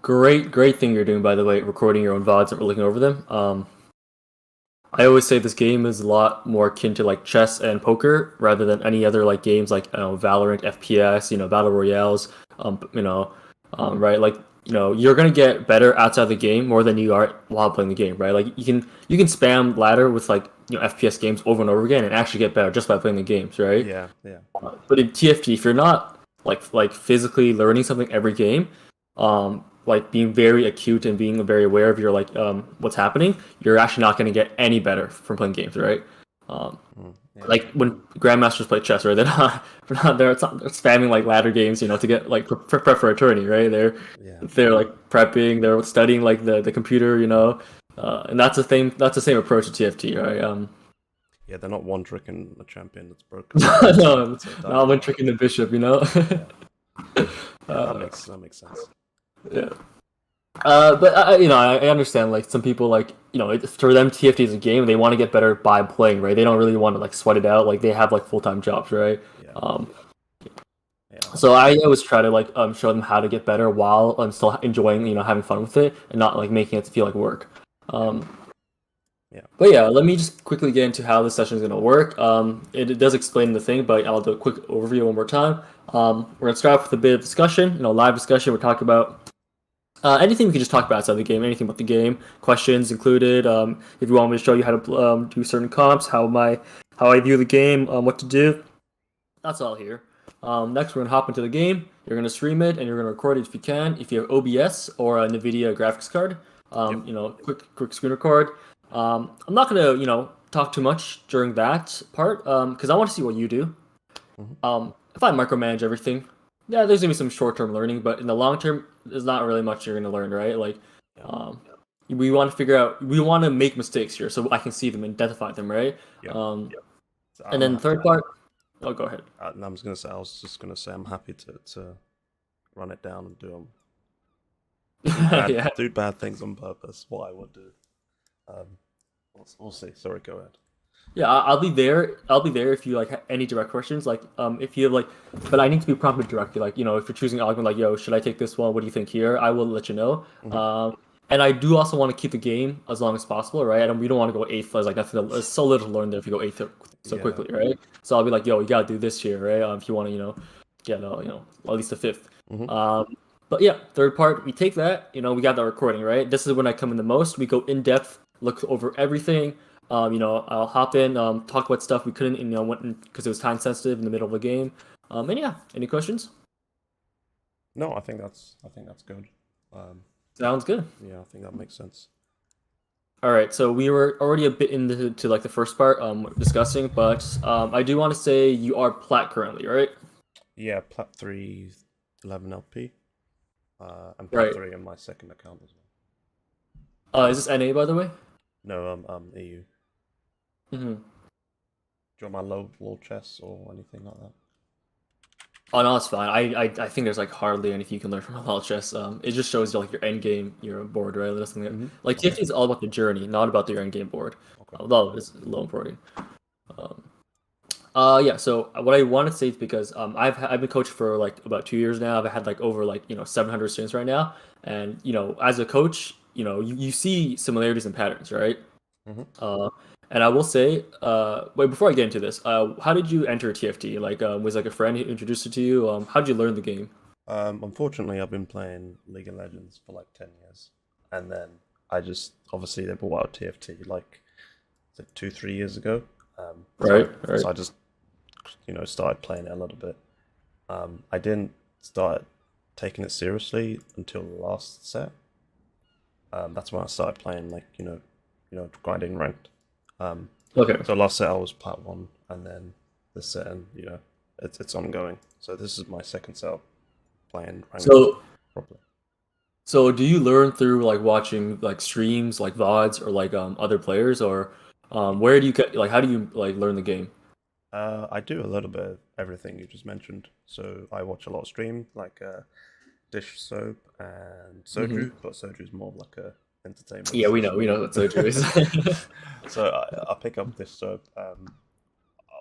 great thing you're doing, by the way, recording your own VODs and looking over them. I always say this game is a lot more akin to like chess and poker rather than any other like games like Valorant, FPS, battle royales, right? Like you're gonna get better outside the game more than you are while playing the game, right? Like you can spam ladder with like FPS games over and over again and actually get better just by playing the games, right? Yeah, yeah. But in TFT, if you're not like physically learning something every game, like being very acute and being very aware of your like what's happening, you're actually not going to get any better from playing games, right? Yeah. Like when grandmasters play chess, right? They're spamming like ladder games, to get like prep for a tourney, right? They're like prepping, they're studying like the computer, and that's the thing. That's the same approach to TFT, right? Yeah, they're not one tricking a champion that's broken. No, not one tricking the bishop, Yeah, that makes sense. Yeah. But I understand like some people like for them TFT is a game and they want to get better by playing, right? They don't really want to like sweat it out, like they have like full-time jobs, right? Yeah. So I always try to like show them how to get better while I'm still enjoying having fun with it and not like making it feel like work. But yeah, let me just quickly get into how this session is going to work. It does explain the thing, but I'll do a quick overview one more time. We're going to start off with a bit of discussion, live discussion. We're talking about anything we can just talk about outside the game, anything about the game, questions included. If you want me to show you how to do certain comps, how I view the game, what to do, that's all here. Next, we're going to hop into the game. You're going to stream it, and you're going to record it if you can. If you have OBS or a NVIDIA graphics card, quick screen record. I'm not going to, talk too much during that part because I want to see what you do. If I micromanage everything, yeah, there's going to be some short-term learning, but in the long term, there's not really much you're going to learn, right? Like, we want to figure out, we want to make mistakes here so I can see them, identify them, right? So and then the third part, go ahead. I was just going to say I'm happy to run it down and do them. Do bad things on purpose, what I would do. We'll see. Sorry, go ahead. Yeah, I'll be there. I'll be there if you like have any direct questions. Like, if you have like, but I need to be prompted directly. Like, if you're choosing argument, like, yo, should I take this one? What do you think here? I will let you know. And I do also want to keep the game as long as possible, right? And we don't want to go eighth. Like, there's so little to learn there if you go eighth so quickly, right? So I'll be like, yo, you gotta do this here, right? If you want to, get at least a fifth. But yeah, third part, we take that. We got that recording, right? This is when I come in the most. We go in depth, look over everything. I'll hop in, talk about stuff we couldn't, because it was time sensitive in the middle of the game. And yeah, any questions? No, I think that's good. Sounds good. Yeah, I think that makes sense. All right, so we were already a bit into like the first part discussing, but I do want to say you are plat currently, right? Yeah, plat 3 11 LP. And plat 3 on my second account as well. Is this NA by the way? No, EU. Do you want my low chess or anything like that? Oh no, it's fine. I think there's like hardly anything you can learn from a low chess. It just shows you like your end game, your board, right? Like TFT is all about the journey, not about your end game board. Although it's low important. Yeah. So what I want to say is because I've been coaching for like about 2 years now. I've had like over 700 students right now, and as a coach, you see similarities and patterns, right? And I will say, wait, before I get into this, how did you enter TFT? Like, was like a friend who introduced it to you? How did you learn the game? Unfortunately, I've been playing League of Legends for like 10 years, and then obviously they brought out TFT like 2-3 years ago. Right. So I just started playing it a little bit. I didn't start taking it seriously until the last set. That's when I started playing grinding ranked. Okay. So last set I was plat 1, and then this set, and it's ongoing. So this is my second set playing ranked properly. So do you learn through like watching like streams, like VODs, or like other players, or where do you get how do you like learn the game? I do a little bit of everything you just mentioned. So I watch a lot of stream, like Dish Soap and Soju, but Soju is more of like a entertainment. Yeah, we know what Soju is. So I pick up Dish Soap.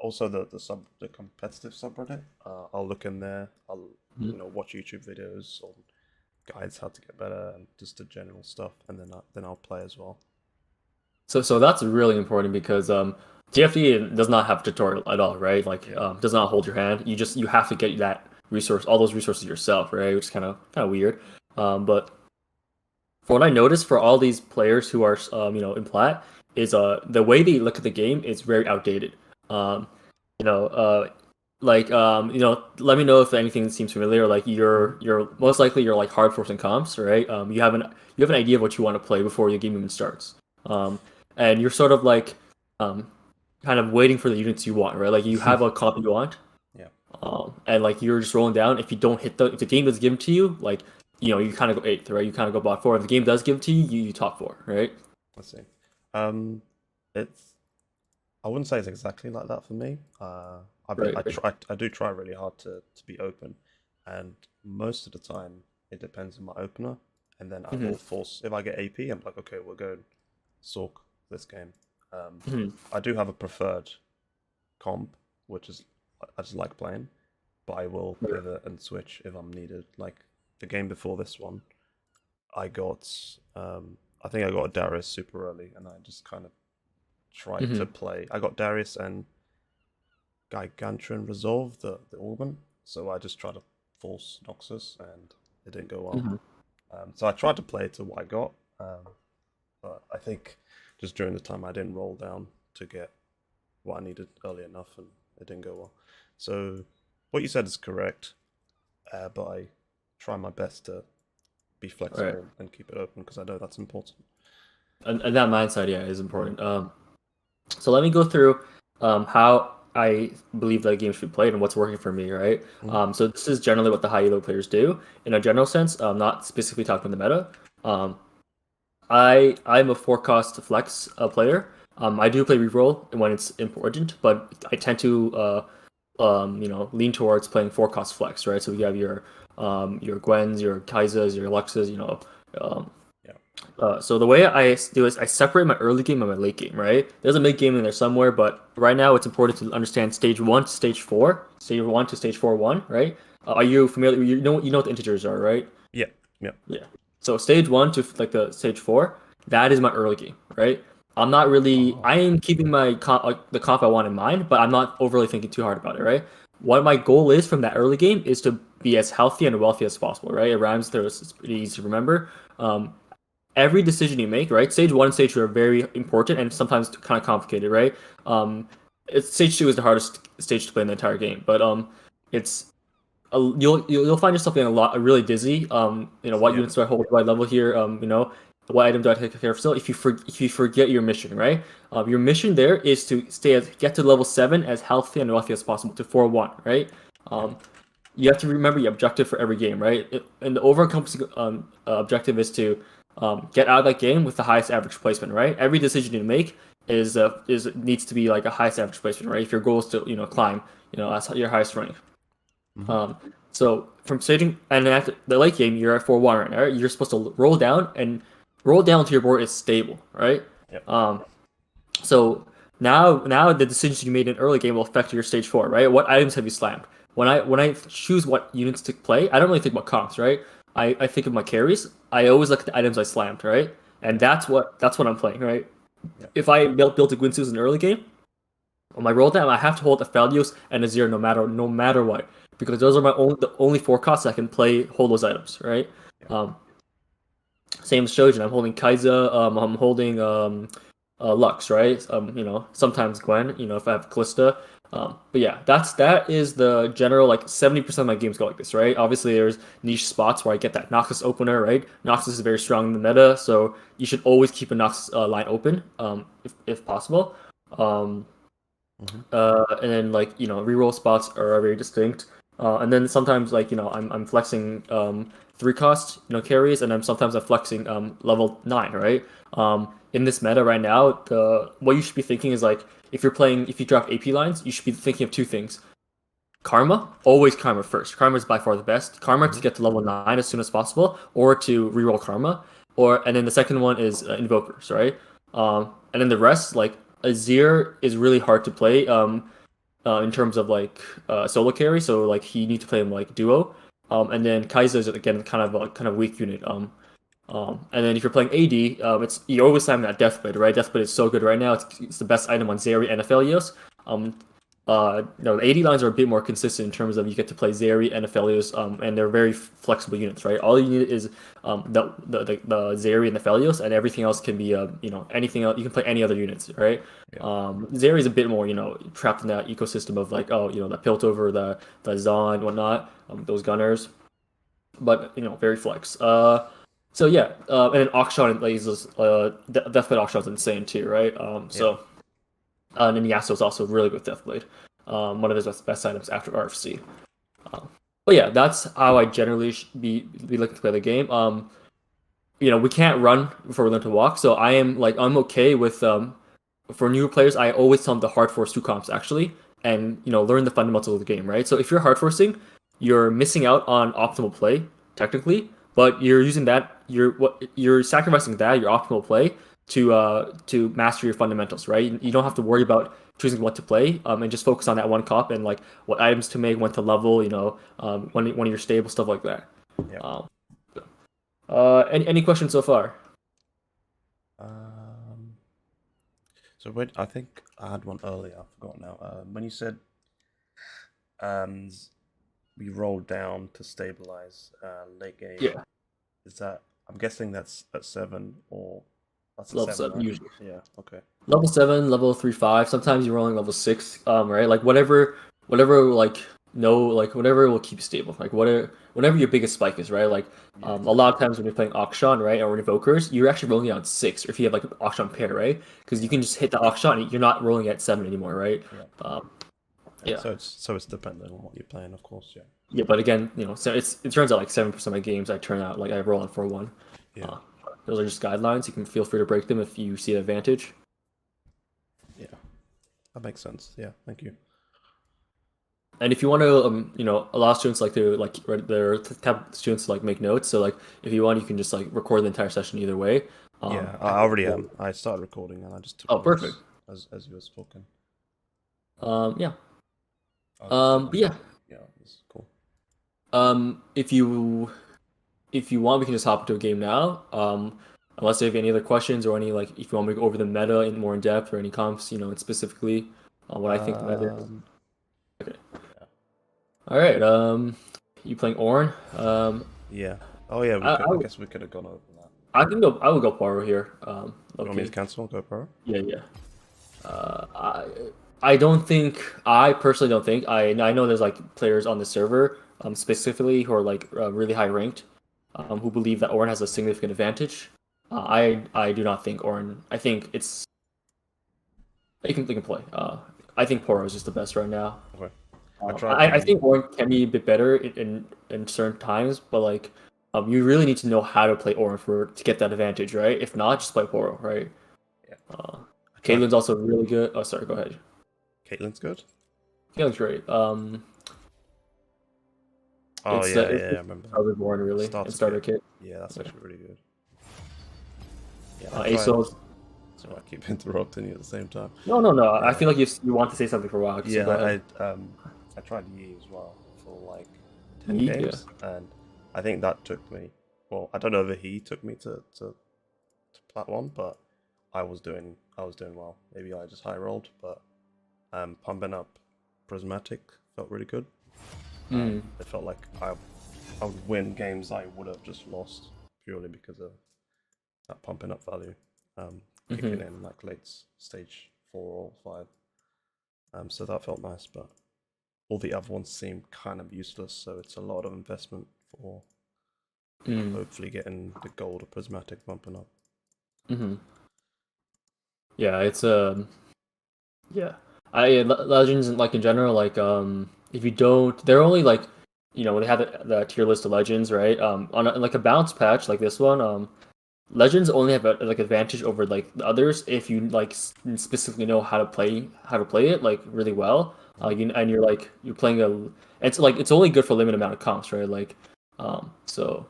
Also the competitive subreddit. I'll look in there. I'll watch YouTube videos on guides how to get better and just the general stuff, and then I'll play as well. So that's really important because TFT does not have a tutorial at all, right? Like Yeah. does not hold your hand. You have to get that resource, all those resources yourself, right? Which is kind of weird. But for what I noticed for all these players who are in plat is the way they look at the game is very outdated. Um, you know let me know if anything seems familiar. Like Hmm. you're most likely you're like hard forcing comps, right? You have an idea of what you want to play before the game even starts. Um, and you're sort of like um, kind of waiting for the units you want, right? Like you have a comp you want, Yeah, and like you're just rolling down. If you don't hit if the game doesn't give it to you, like you kind of go eighth, right? You kind of go bot four. If the game does give it to you, you top four, right? let's see. Um, it's I wouldn't say it's exactly like that for me. Right, right. I do try really hard to be open, and most of the time it depends on my opener, and then I Hmm. will force if I get AP, I'm like, okay, we'll go Sork this game. Hmm. I do have a preferred comp, which is I just like playing, but I will pivot and switch if I'm needed. Like the game before this one, I got I think I got a Darius super early, and I just kind of tried to Hmm. play. I got Darius and Gargantuan Resolve, the organ. So I just tried to force Noxus, and it didn't go well. Hmm. So I tried to play to what I got, but I think just during the time I didn't roll down to get what I needed early enough, and it didn't go well. So what you said is correct, but I try my best to be Right. flexible and keep it open because I know that's important. And that mindset, yeah, is important. So let me go through how I believe that game should be played and what's working for me, right? Mm-hmm. So this is generally what the high elo players do in a general sense. Not specifically talking about the meta. Um, I'm a forecast flex player. I do play reroll when it's important, but I tend to lean towards playing forecast flex, right? So we have your Gwens, your Kaisas, your Luxes, um, Yeah. so the way I do is I separate my early game and my late game, right? There's a mid game in there somewhere, but right now it's important to understand stage one to stage four, stage one to stage four one, right? Are you familiar? You know what the integers are, right? Yeah. Yeah. Yeah. So stage one to like the stage four, that is my early game, right? I'm not really. Oh. I am keeping my the comp I want in mind, but I'm not overly thinking too hard about it, right? What my goal is from that early game is to be as healthy and wealthy as possible, right? It rhymes there. It's pretty easy to remember. Every decision you make, right? Stage one and stage two are very important and sometimes kind of complicated, right? Stage two is the hardest stage to play in the entire game, but it's you'll find yourself getting really dizzy. What Yeah. units do I hold at what level here? What item do I take care of still? If you forget your mission, right? Your mission there is to get to level 7 as healthy and wealthy as possible to 4-1, right? Yeah. Um, you have to remember your objective for every game, right? And the over-encompassing objective is to get out of that game with the highest average placement, right? Every decision you make is needs to be like a highest average placement, right? If your goal is to climb, that's your highest rank. Mm-hmm. Um, so from staging and after the late game, you're at 4-1, right? You're supposed to roll down and roll down to your board is stable, right? Yeah. Um, so now the decisions you made in early game will affect your stage four, right? What items have you slammed? When I choose what units to play, I don't really think about comps, right? I think of my carries. I always look at the items I slammed, right? And Yeah. that's what I'm playing, right? Yeah. If I built a Gwynsus in the early game, on my roll down, I have to hold a Aphelios and a Zero no matter what, because those are the only forecasts I can play hold those items, right? Yeah. Um, Same as Shojin. I'm holding Kai'Sa. I'm holding Lux, right? Sometimes Gwen. If I have Callista. But yeah, that is the general, like 70% of my games go like this, right? Obviously, there's niche spots where I get that Noxus opener, right? Noxus is very strong in the meta, so you should always keep a Noxus line open, if possible. Um, Mm-hmm. and then like reroll spots are very distinct. And then sometimes like I'm flexing three cost carries, and sometimes I'm flexing level 9, right? In this meta right now, the what you should be thinking is like if you drop AP lines, you should be thinking of two things. Karma, always Karma first. Karma is by far the best. Karma Mm-hmm. to get to level 9 as soon as possible, or to reroll Karma, and then the second one is Invokers, right? And then the rest, like Azir, is really hard to play in terms of like solo carry. So like you need to play him like duo. And then Kai'Sa is again kind of weak unit. And then if you're playing AD, it's you're always slamming that Deathblade, right? Deathblade is so good right now. It's the best item on Zeri and Aphelios. The AD lines are a bit more consistent in terms of you get to play Zeri and Aphelios, and they're very flexible units, right? All you need is the Zeri and Aphelios, and everything else can be anything else. You can play any other units, right? Yeah. Zeri is a bit more trapped in that ecosystem of like the Piltover, the Zon, whatnot, those gunners, but very flex. So yeah, and then Akshan uses Deathblade Akshan is insane too, right? And then Yasuo is also really good with Deathblade. One of his best items after RFC. But yeah, that's how I generally be looking to play the game. We can't run before we learn to walk, so I'm okay with for new players. I always tell them to hard force two comps actually, and learn the fundamentals of the game, right? So if you're hard forcing, you're missing out on optimal play technically, but you're using that you're sacrificing that your optimal play to master your fundamentals, right? You don't have to worry about choosing what to play, and just focus on that one comp and like what items to make, when to level, when you're stable, stuff like that. Yeah. Any questions so far? So I think I had one earlier. I forgot now. When you said we rolled down to stabilize late game. Yeah, Is that? I'm guessing that's at 7 or that's at level 7, 7 right? usually. Yeah. Okay. Level 7, level 3, 5. Sometimes you're rolling level 6. Right? Like whatever, like no, like whatever will keep you stable. Like whatever your biggest spike is, right? Like Yeah. a lot of times when you're playing Akshan, right, or Invokers, you're actually rolling out 6, or if you have like an Akshan pair, right? Because you can just hit the Akshan and you're not rolling at 7 anymore, right? Yeah. Yeah. So it's dependent on what you're playing, of course. Yeah. Yeah, but again, so it turns out like 7% of my games I turn out like I roll on 4-1. Yeah. Those are just guidelines. You can feel free to break them if you see an advantage. Yeah. That makes sense. Yeah. Thank you. And if you want to, allow students their tab students to like make notes. So like if you want, you can just like record the entire session either way. Yeah, I already am. I started recording and I just took Oh, notes perfect. as you were talking. Yeah. Oh, But yeah. Yeah, that's cool. If you want, we can just hop into a game now. Unless you have any other questions or any like if you want me to go over the meta more in depth or any comps, and specifically on what I think the meta is. Okay. Yeah. All right. You playing Ornn? Yeah. Oh yeah. I guess we could have gone over that. I can go. I will go Paro here. You want me to cancel? Go Pro? Yeah, yeah. I don't think. I personally don't think. I know there's like players on the server, specifically who are like really high ranked, who believe that Ornn has a significant advantage. I do not think Ornn. I think it's. They can play. I think Poro is just the best right now. Okay. I think Ornn can be a bit better in certain times, but like you really need to know how to play Ornn to get that advantage, right? If not, just play Poro, right? Yeah. Caitlyn's also really good. Oh, sorry, go ahead. Caitlyn's good? Caitlyn's great. Oh yeah, I remember. Starter really. Starter kit. Yeah, that's actually really good. Yeah, ASOS. So I keep interrupting you at the same time. No. I feel like you want to say something for a while. Yeah, I tried Yi as well for like 10 games, and I think that took me. Well, I don't know if he took me to plat 1, but I was doing well. Maybe I just high rolled, but pumping up Prismatic felt really good. It felt like I would win games I would have just lost purely because of that pumping up value. Kicking in like late stage 4 or 5. So that felt nice, but all the other ones seem kind of useless, so it's a lot of investment for hopefully getting the gold or prismatic bumping up. Yeah, it's yeah. Legends like in general, like if you don't, they're only like when they have the tier list of legends, right? On like a bounce patch like this one, legends only have like advantage over like the others if you like specifically know how to play it like really well. And you're playing it's only good for a limited amount of comps, right? Like, so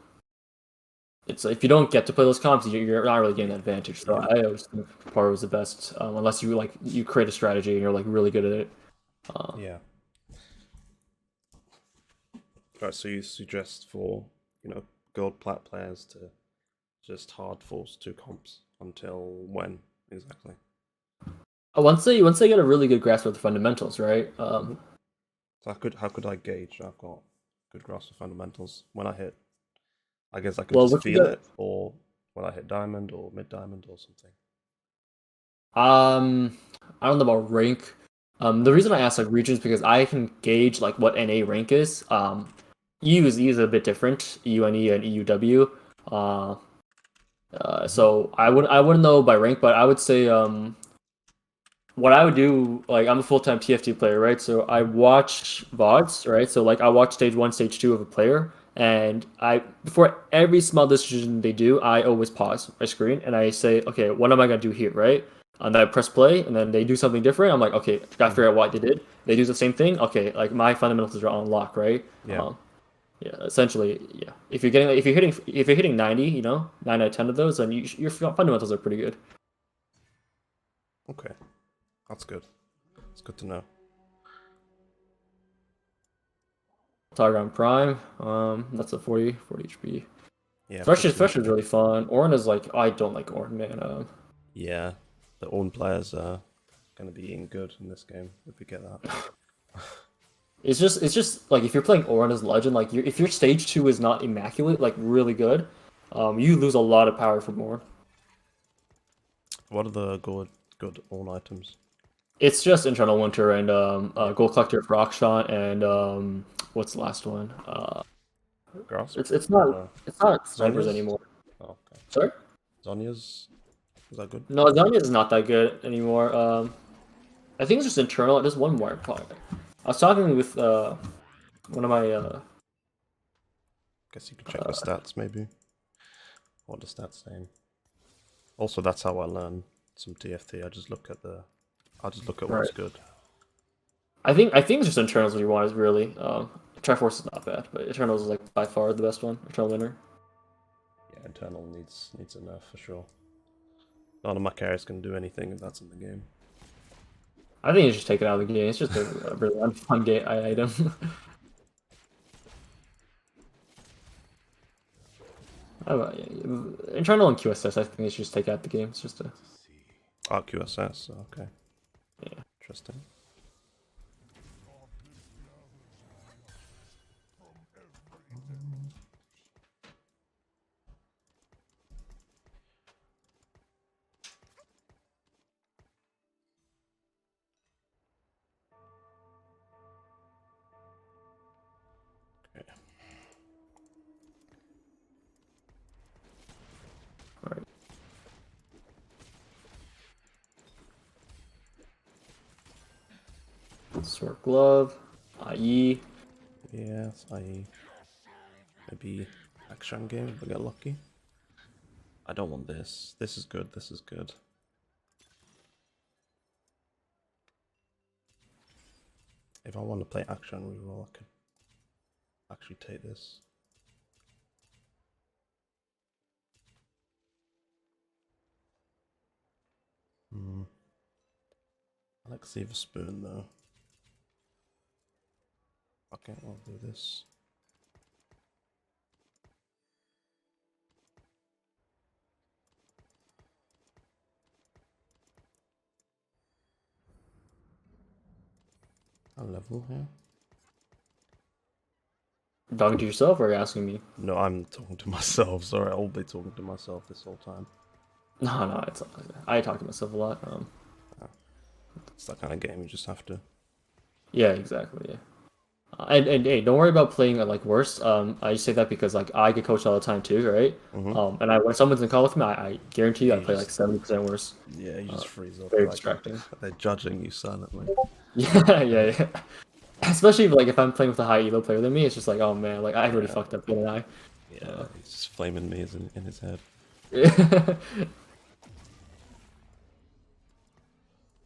it's if you don't get to play those comps, you're not really getting that advantage. So I always think Paro was the best, unless you create a strategy and you're like really good at it. Yeah. Right, so you suggest for, gold plat players to just hard force 2 comps until when exactly? Once they get a really good grasp of the fundamentals, right? So how could I gauge I've got good grasp of fundamentals when I hit? I guess I could Well, just what you feel got? it, or when I hit diamond or mid diamond or something. I don't know about rank. The reason I ask like regions because I can gauge like what NA rank is. EU is a bit different. UNE and EUW. Uh, Hmm. so I wouldn't know by rank, but I would say what I would do, like I'm a full-time TFT player, right? So I Hmm. watch VODs, right? So like I watch stage one, stage two of a player, and I before every small decision they do, I always pause my screen and I say, okay, what am I gonna do here, right? And then I press play, and then they do something different. I'm like, okay, gotta Hmm. figure out what they did. They do the same thing. Okay, like my fundamentals are on lock, right? Yeah. Yeah, essentially, yeah. If you're hitting 90, 9 out of 10 of those, then your fundamentals are pretty good. Okay, that's good. It's good to know. Targon Prime, that's a 40 HP. Yeah, Thresh 40 Thresh is HP. really fun. Ornn is like I don't like Ornn, man. Yeah, the own players are going to be eating good in this game if we get that. It's just like if you're playing Ornn as Legend, like if your stage two is not immaculate, like really good, you lose a lot of power from Ornn. What are the good own items? It's just Internal Winter and Yeah, Gold Collector for Rockshot and what's the last one? grasp. It's not snipers Zonya's. anymore. Oh, okay. Sorry? Zonya's. Is that good? No, Zanya is not that good anymore. I think it's just internal. It is one more product. I was talking with one of my Guess you could check the stats maybe. What the stats saying? Also, that's how I learn some TFT. I just look at right. what's good. I think it's just internals what you want is really. Triforce is not bad, but Eternals is like by far the best one. Eternal winner. Yeah, internal needs a nerf for sure. None of my carries can do anything if that's in the game. I think you should take it out of the game. It's just a really unfun game Yeah. item. Yeah, internal and QSS, I think you should just take out the game. It's just a QSS. Okay, yeah. interesting. Okay. All right. Sword glove, IE. Yeah, maybe action game if I get lucky. I don't want this. This is good. This is good. If I want to play action reroll, I could actually take this. Hmm. I like Save a Spoon though. Okay, I'll do this. A level here. Talking to yourself or are you asking me? No, I'm talking to myself. Sorry, I'll be talking to myself this whole time. No, it's I talk to myself a lot. It's that kind of game. You just have to. Yeah, exactly. Yeah. And hey, don't worry about playing like worse. I say that because like I get coached all the time too, right? Mm-hmm. And when someone's in call with me, I guarantee you Yeah, I play like 70% worse. you just freeze up. Very Like distracting. they're judging you silently. Yeah, yeah, yeah. Especially like if I'm playing with a high elo player than me, it's just like, oh man, like I really Yeah, fucked up, didn't I? yeah. He's just flaming me in his head. Yeah.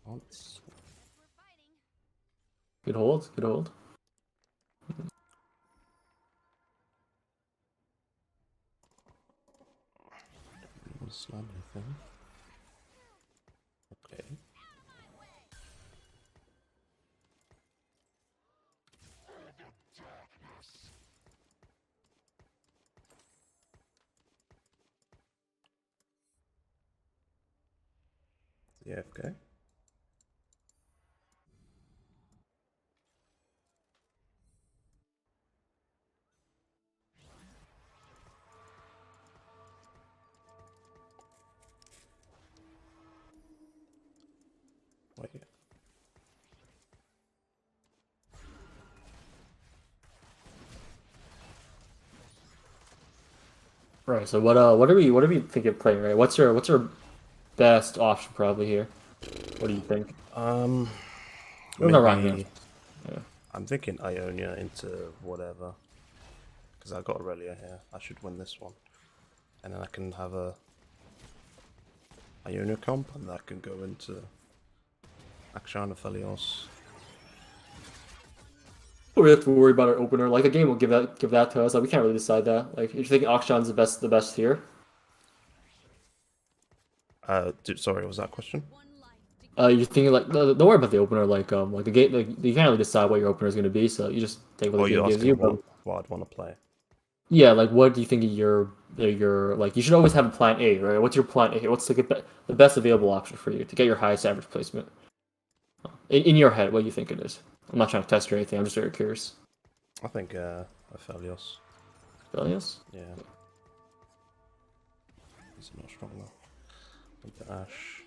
Once. Good hold, good hold. Slam anything. Okay. The AFK. Wait. Right. So what are we thinking of playing? Right. What's your best option probably here? What do you think? We're not right now. Maybe Yeah. I'm thinking Ionia into whatever. Because I got Aurelia here. I should win this one. And then I can have a Ionia comp, and that can go into Akshan Aphelios. We have to worry about our opener. Like the game will give that to us. Like we can't really decide that. Like if you think Akshan's the best here. Sorry, was that a question? You're thinking like don't worry about the opener. Like the game. Like you can't really decide what your opener is going to be. So you just take what Oh, the game you're gives you. asking But what I'd want to play. yeah, like what do you think your like? You should always have a plan A, right? What's your plan A? What's the best available option for you to get your highest average placement? In your head, what do you think it is? I'm not trying to test or anything. I'm just very curious. I think Aphelios. Bellius? Yeah. He's not strong enough. With the Ash.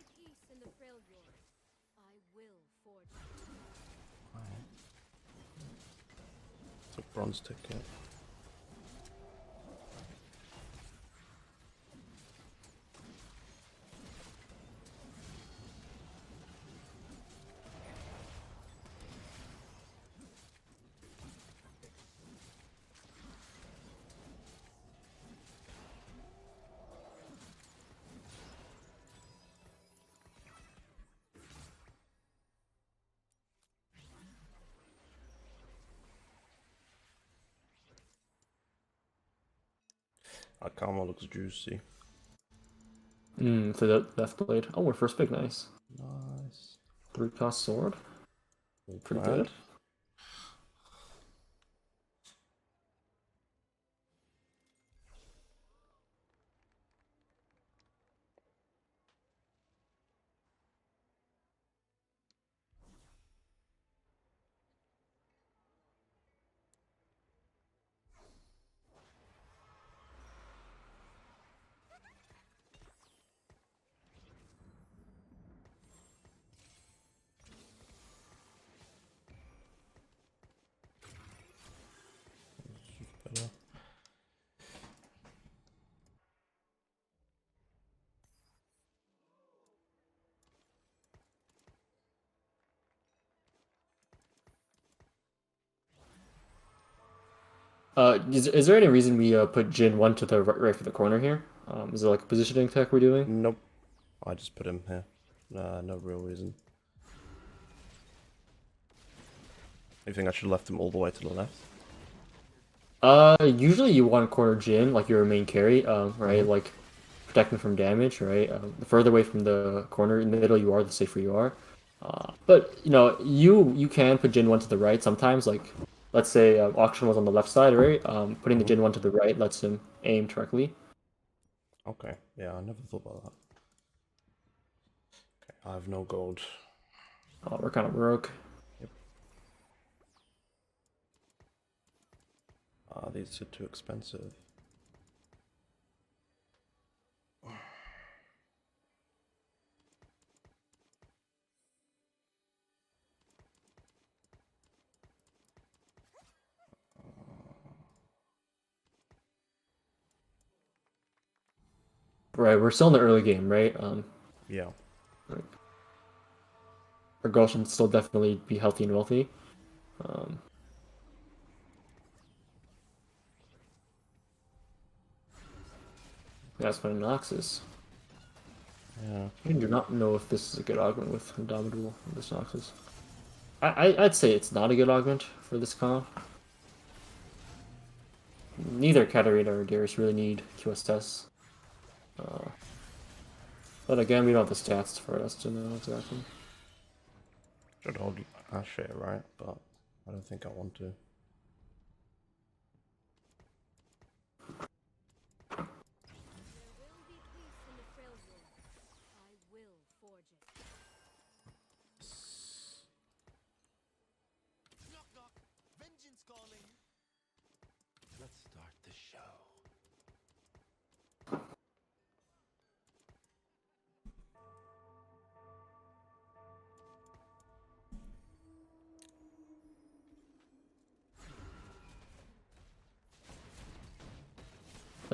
It's a bronze ticket. Akama looks juicy. For the left blade. Oh, we're first pick. Nice. Nice. 3-cost sword. Pretty Brand. good. Better. Is there any reason we put Jin 1 to the right for the corner here? Is there like a positioning tech we're doing? Nope. I just put him here. No real reason. You think I should have left him all the way to the left? Usually you want corner Jin, like your main carry, right? Mhm. Like protecting from damage, right? The further away from the corner in the middle you are, the safer you are. But you can put Jin 1 to the right sometimes. Like let's say Auction was on the left side, right? Putting the Mhm. Jin 1 to the right lets him aim directly. Okay. Yeah, I never thought about that. Okay, I have no gold. We're kind of broke. Yep. These are too expensive. Right, we're still in the early game, right? Yeah. Like, our goal should still definitely be healthy and wealthy. Um, that's when Noxus. Yeah. I do not know if this is a good augment with Indomitable and this Noxus. I'd say it's not a good augment for this comp. Neither Katarina or Darius really need QSS. Uh, but again, we don't have the stats for us to know exactly. Should hold Ash here, right? But I don't think I want to.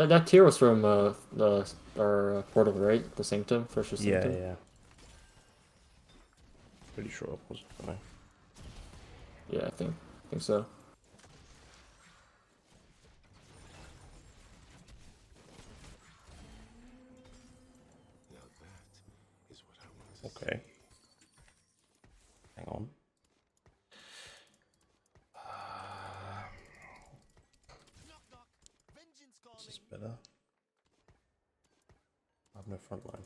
That tier was from our portal, right? The Sanctum, first Yeah, Sanctum. yeah. Pretty sure it was. Yeah, I think so. Okay. Hang on. This is better. I have no front line.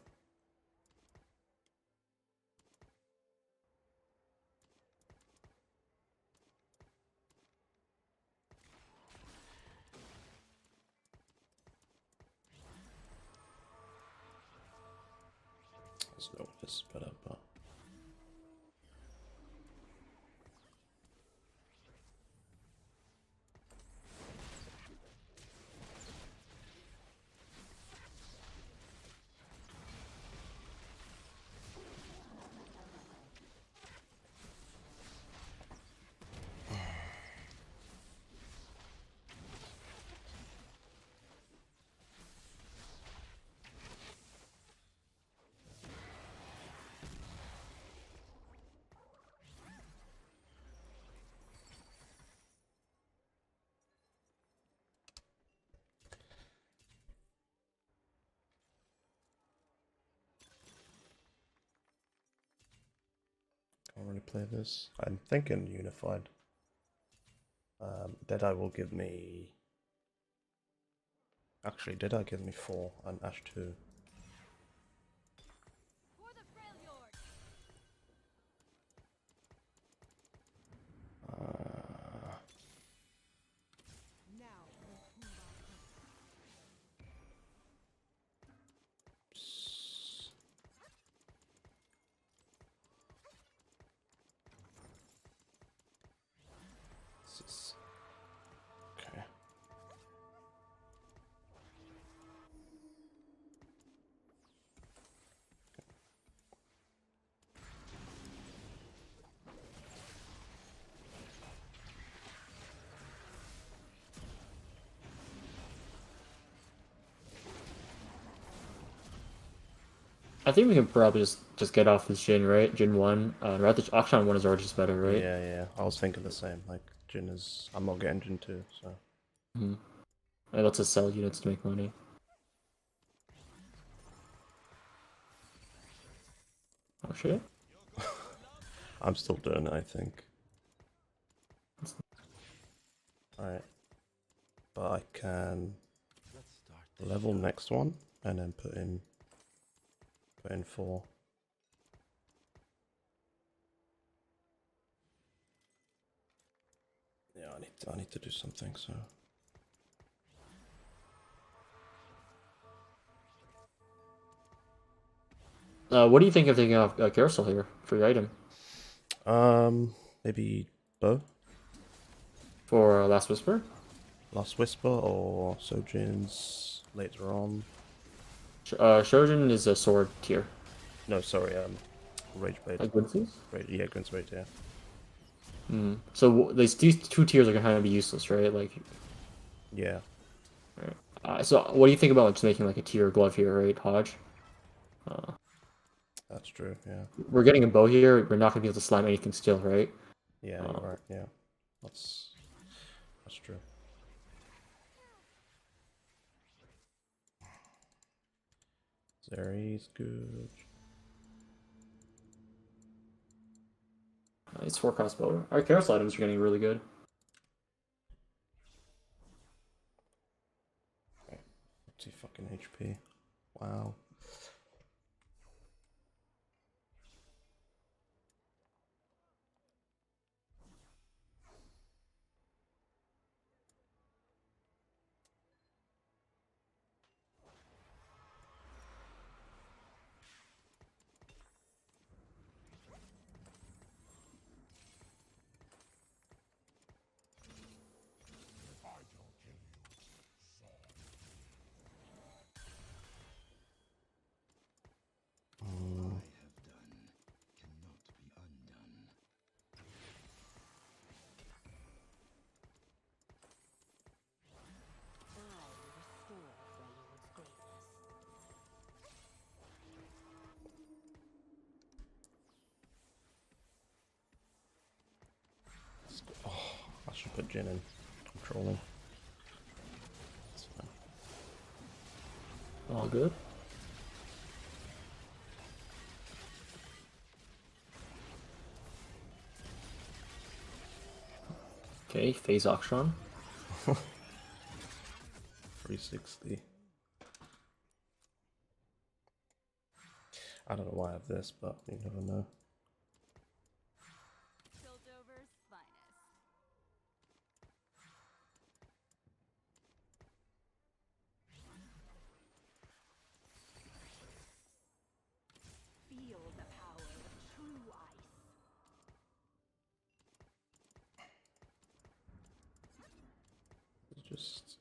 There's no this is better, but can't really play this. I'm thinking unified. Deadeye will give me. Actually, Deadeye give me 4 and Ash 2. This is okay. I think we can probably just get off this Jin, right? Jin 1. Rather, Akshan 1 is already just better, right? Yeah, yeah. I was thinking the same. Like Jin is. I'm not getting Jin 2, so. Mm-hmm. It lets us sell units to make money. Oh shit. I'm still doing it, I think. Alright. But I can level next one and then put in 4. Yeah, I need to do something, so. What do you think of taking off Carousel here? Free item. Maybe Bow? For Last Whisper? Last Whisper or Sojin's later on? Shojin is a sword tier. No, sorry, Rage Blade. Like Quincy's? Yeah, Gun's Rage, yeah. So these two tiers are gonna kind of be useless, right? Like, Yeah. so what do you think about just making like a tier glove here, right, Hodge? That's true, yeah. We're getting a bow here. We're not gonna be able to slam anything still, right? Yeah, you're right, yeah. That's true. Zeri's good. It's 4 crossbow. Our carousel items are getting really good. 50 fucking HP. Wow. put Jin in. I'm trolling. It's fine. All good. Okay, phase auction. 360. I don't know why I have this, but you never know. Piltover's finest. Feel the power of true ice. It's just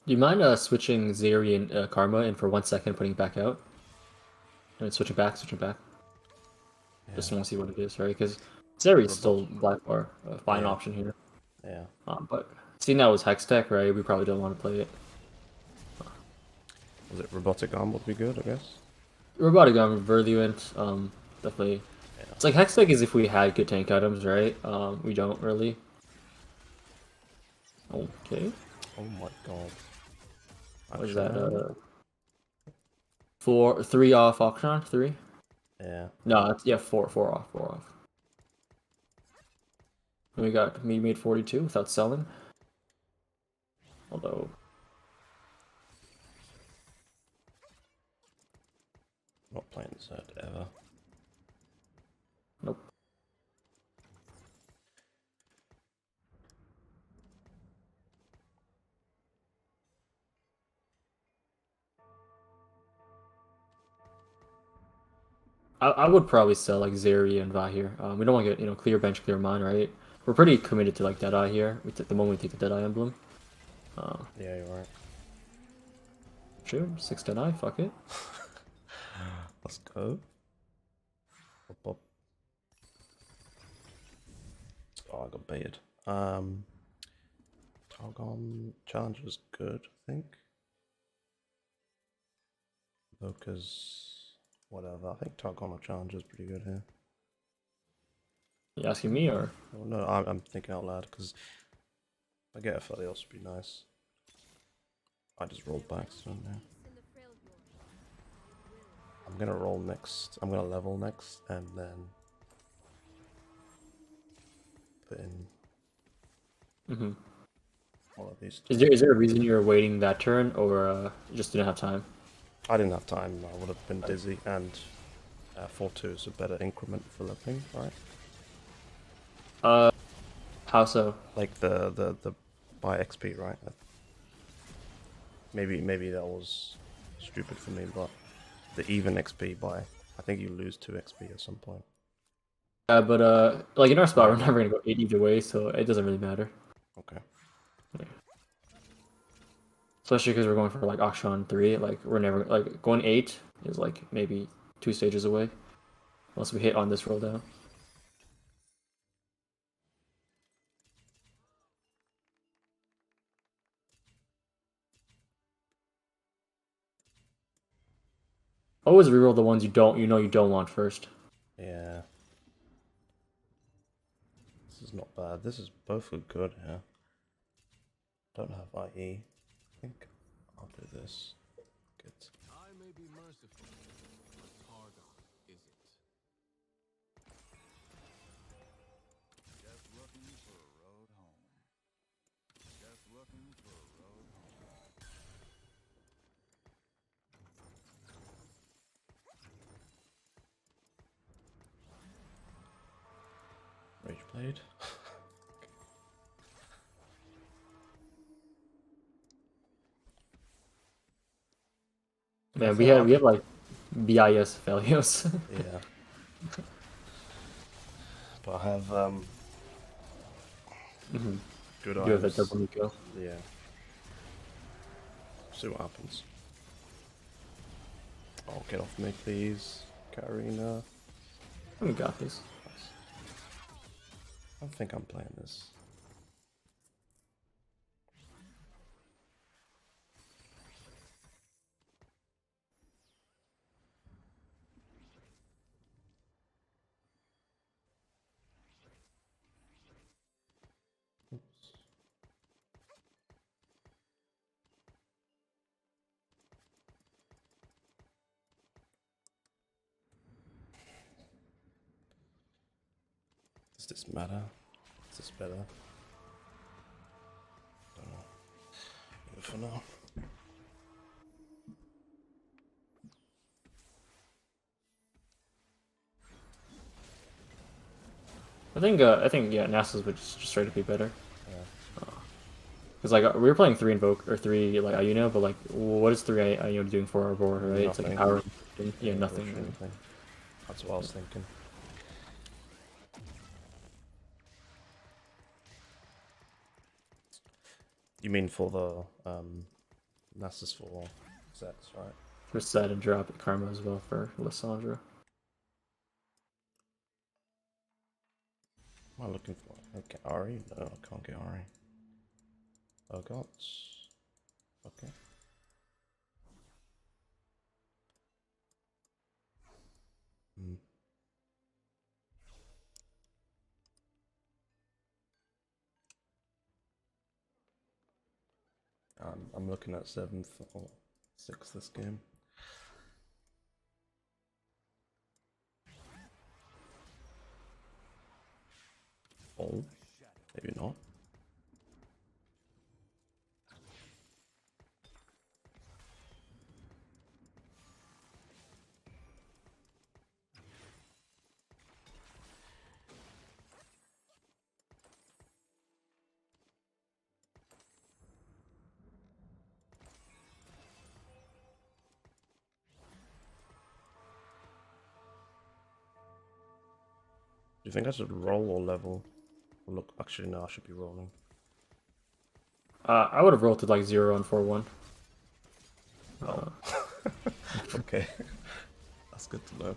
Do you mind switching Zeri and Karma in for 1 second, putting it back out? And switching back. Just want to see what it is, right? Because Zeri's still by far a fine option here. yeah. But seeing that was Hex Tech, right? We probably don't want to play it. Was it robotic arm would be good, I guess? Robotic Arm, Verduant, definitely. Yeah. It's like Hex Tech is if we had good tank items, right? We don't really. Okay. Oh my god. What is that? 3 off auction? 3? Yeah. No, it's, yeah, 4 off. And we got me made 42 without selling. Although Not playing Zed ever. nope. I would probably sell like Zeri and Vahir. We don't want to get clear bench, clear mine, right? We're pretty committed to like Deadeye here. The moment we take the Deadeye emblem. Yeah, you're right. Sure, 6 Deadeye, fuck it. Let's go. Bop, bop. Oh, I got baited. Targon Challenger's good, I think. Voka's whatever. I think Targon or Challenger's pretty good here. You asking me or? Oh, no, I'm thinking out loud because if I get a Felios would be nice. I just rolled back, so yeah. I'm gonna roll next. I'm gonna level next and then put in all of these. Is there a reason you were waiting that turn, or you just didn't have time? I didn't have time. I would have been dizzy, and 4-2 is a better increment for leveling, right? How so? Like the buy XP, right? Maybe that was stupid for me, but the even XP buy, I think you lose 2 XP at some point. But like in our spot, we're never gonna go 8 either way, so it doesn't really matter. Okay. Yeah. Especially because we're going for like Auction 3, like we're never like going 8 is like maybe 2 stages away, unless we hit on this roll down. Always reroll the ones you don't want first. Yeah. This is not bad. This is both are good, yeah. Don't have IE. I think I'll do this. Good. I may be merciful, but Targon isn't. Just looking for a road home. Just looking for a road home. Rage Blade. Man, we have like BIS Felios. Yeah. But I have good You have that items. double Nico. Yeah. See what happens. Oh, get off me, please, Karina. We got this. I don't think I'm playing this. Does this matter? Is this better? Don't know. Leave it for now. I think yeah, Nasus would just straight up be better. Yeah. Because like we were playing 3 Invoke or 3 like Ayuno, but like what is 3 Ayuno doing for our board, right? It's like Nothing. power. Yeah, Push nothing. anything. That's what I was thinking. You mean for the Nasus for sets, right? For set and drop Karma as well for Lissandra. What am I looking for? Okay, Ari? No, I can't get Ari. Oh god. Okay. Hmm. I'm looking at 7th or 6th this game. Oh, maybe not. Do you think I should roll or level? Look, actually no, I should be rolling. I would have rolled to like 0 and 4-1. Oh. Okay. That's good to know.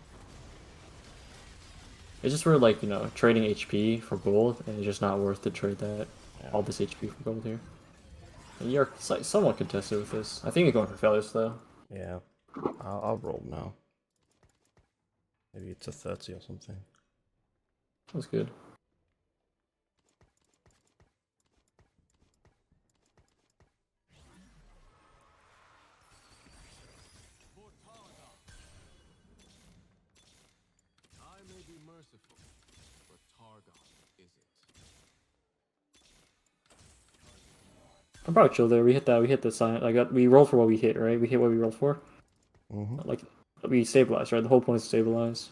It's just for like, you know, trading HP for gold, and it's just not worth to trade that all this HP for gold here. And you're like somewhat contested with this. I think you're going for failures though. Yeah. I'll roll now. Maybe it's a 30 or something. That's good. I may be merciful, but Targon isn't. I'm probably chill there. We hit that. We hit the sign. Like we rolled for what we hit, right? We hit what we rolled for. Like we stabilized, right? The whole point is to stabilize.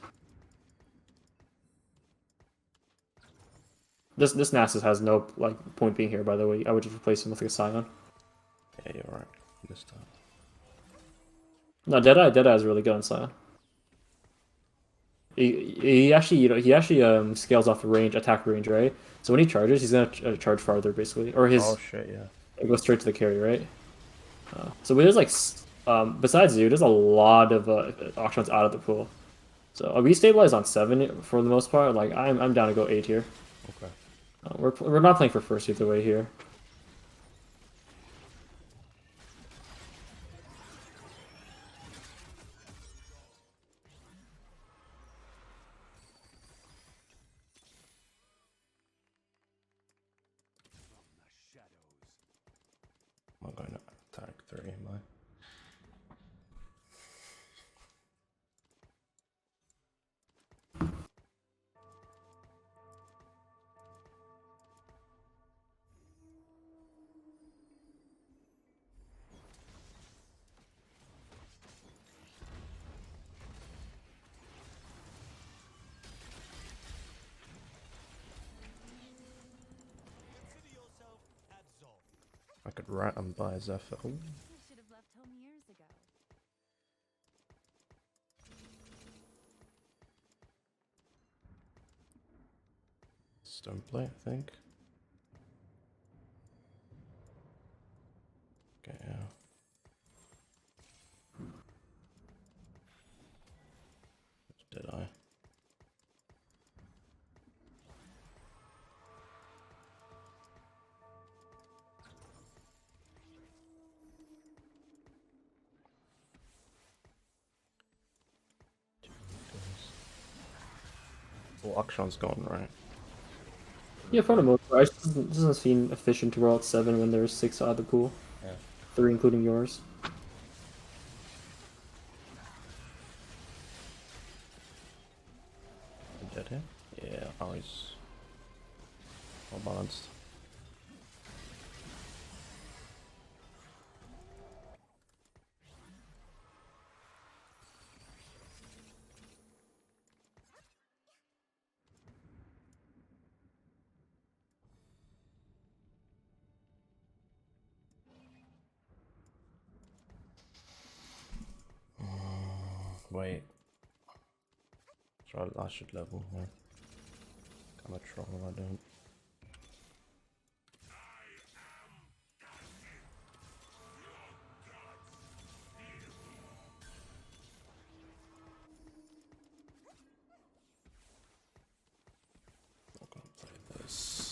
This Nasus has no like point being here. By the way, I would just replace him with like a Scion. Yeah, you're right. This time. No, Deadeye is really good on Scion. He actually, you know, scales off the range, attack range, right? So when he charges, he's gonna charge farther, basically, or his Oh shit, yeah. it goes straight to the carry, right? So there's like, besides you, there's a lot of auctions out of the pool. So we stabilize on 7 for the most part. Like I'm down to go 8 here. Okay. We're not playing for first either way here. I'm going to attack 3, am I? I could rat and buy Zephyr. Ooh. You should have left home years ago. Stone plate, I think. Okay, yeah. Did I? Well, Akshan's gone, right? Yeah, for the most part, it just doesn't seem efficient to roll at 7 when there's 6 out of the pool. Yeah. 3 including yours. Dead him? Yeah, oh, he's Well balanced. Wait. I should level. Yeah. I'm a troll if I don't. I'm gonna play this.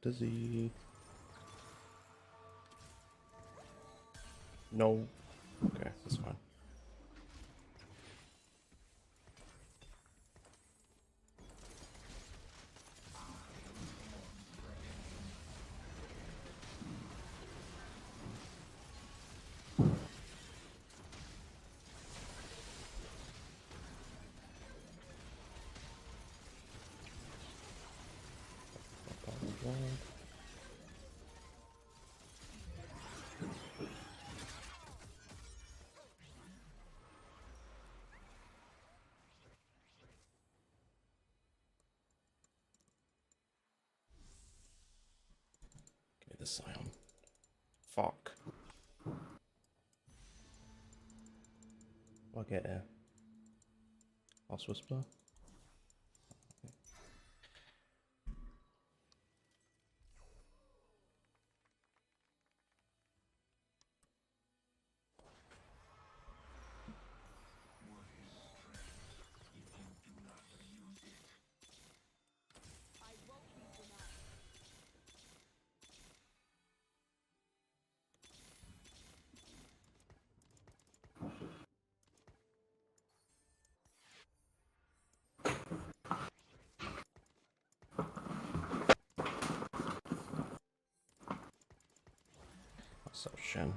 Dizzy. No. Okay, that's fine. Give me the Scion. Fuck. I'll get a Lost Whisper. So Shen.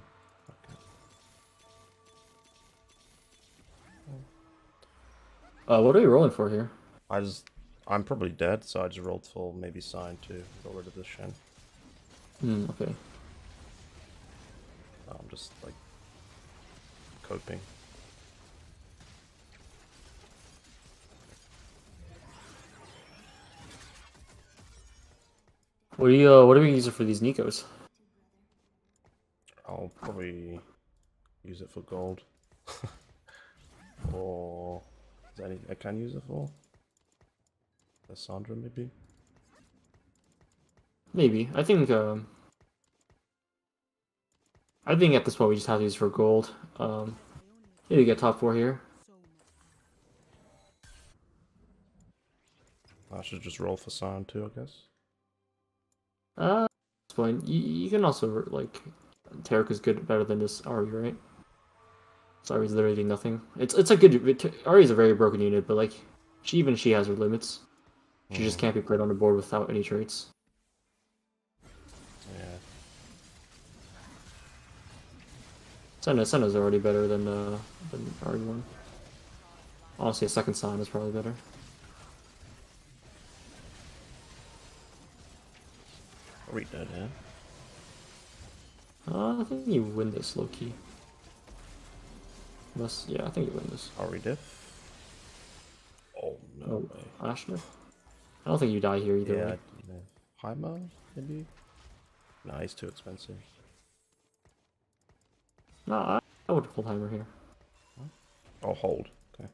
What are we rolling for here? I'm probably dead, so I just rolled full maybe sign to get rid of the Shen. Okay. I'm just like coping. What are we using for these Nikos? I'll probably use it for gold. Or is there any I can use it for? Cassandra maybe? Maybe. I think at this point we just have to use for gold. Maybe get top 4 here. I should just roll for Sion too, I guess. At this point, you can also like Tarek is better than this Ari, right? So Ari's literally doing nothing. It's a good Ari's a very broken unit, but like she has her limits. She just can't be played on the board without any traits. Yeah. Senna's already better than Ari1. Honestly, a second sign is probably better. Are we dead, yeah? I think you win this low key. Yeah, I think you win this. Are we diff? Oh no way. Ashner? I don't think you die here either Yeah, way. Heimer, maybe? Nah, he's too expensive. No, I would pull Heimer here. I'll hold. Okay.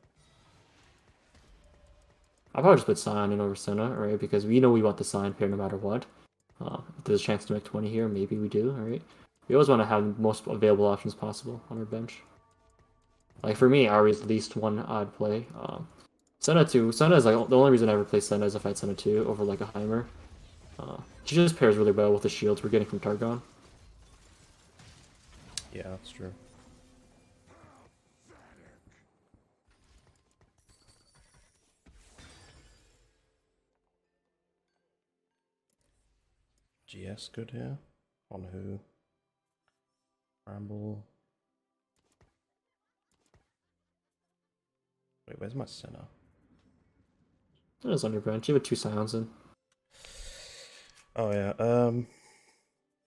I'll probably just put Scion in over Senna, right? Because we know we want the Scion pair no matter what. If there's a chance to make 20 here, maybe we do, right? We always want to have the most available options possible on our bench. Like for me, Ari's the least one I'd play. Senna 2. Senna is like the only reason I ever play Senna is if I had Senna 2 over like a Heimer. She just pairs really well with the shields we're getting from Targon. Yeah, that's true. GS good here. On who? Ramble. Wait, where's my Senna? Senna's on your bench. You have 2 Scions in. Oh yeah.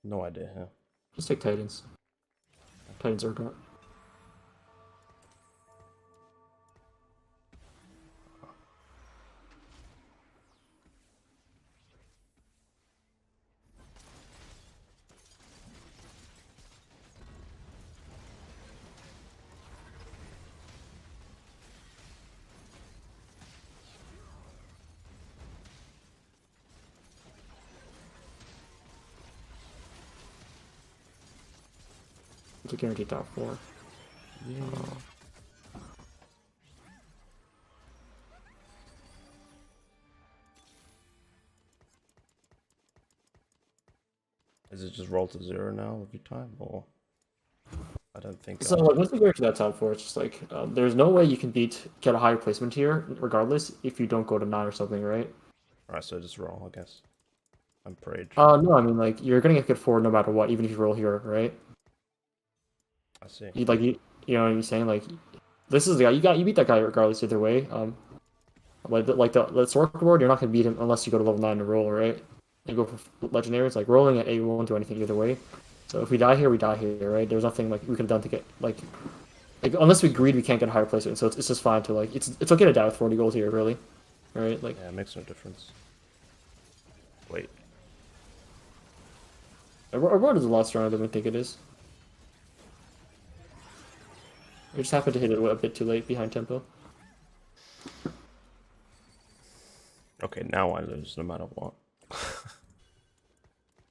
No idea. Huh? Just take Titans. Titans are not. It's a guaranteed top 4. Yeah. Is it just roll to 0 now every time, or I don't think. So like, once we go to that top 4, it's just like there's no way you can get a higher placement here, regardless, if you don't go to 9 or something, right? Alright, so just roll, I guess. I'm prayed. No, I mean like you're gonna get good 4 no matter what, even if you roll here, right? I see. You know what I'm saying? Like this is the guy you beat that guy regardless either way. Like the sword board, you're not gonna beat him unless you go to level 9 to roll, right? You go for legendaries, like rolling at 8 won't do anything either way. So if we die here, we die here, right? There's nothing like we could have done to get like unless we agreed we can't get a higher placement. So it's just fine to like it's okay to die with 40 gold here, really, right? Like Yeah, it makes no difference. Wait. our board is a lot stronger than we think it is. We just happened to hit it a bit too late behind tempo. Okay, now I lose no matter what.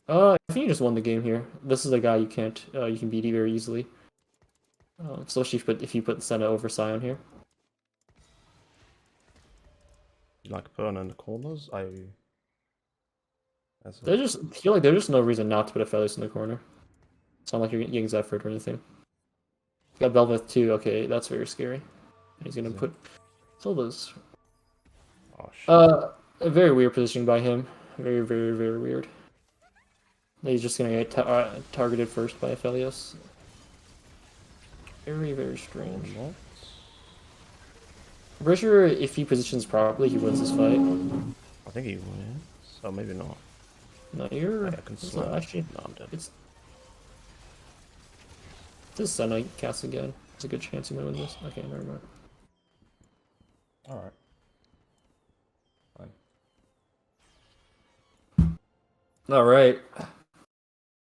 I think you just won the game here. This is a guy you can't you can beat very easily. Especially if you put Senna over Scion here. You like put on in the corners? Feel like there's just no reason not to put a Aphelios in the corner. It's not like you're getting Zephyr or anything. Got Belveth too. Okay, that's very scary. He's gonna put those. Oh shit. A very weird positioning by him. Very, very, very weird. He's just gonna get targeted first by Aphelios. Very, very strange. What? I'm pretty sure if he positions properly, he wins this fight. I think he wins. Oh, maybe not. No, you're I can it's slam. not actually. No, I'm dead. It's this Senna cast again. There's a good chance he might win this. Okay, never mind. Alright. Fine. All right.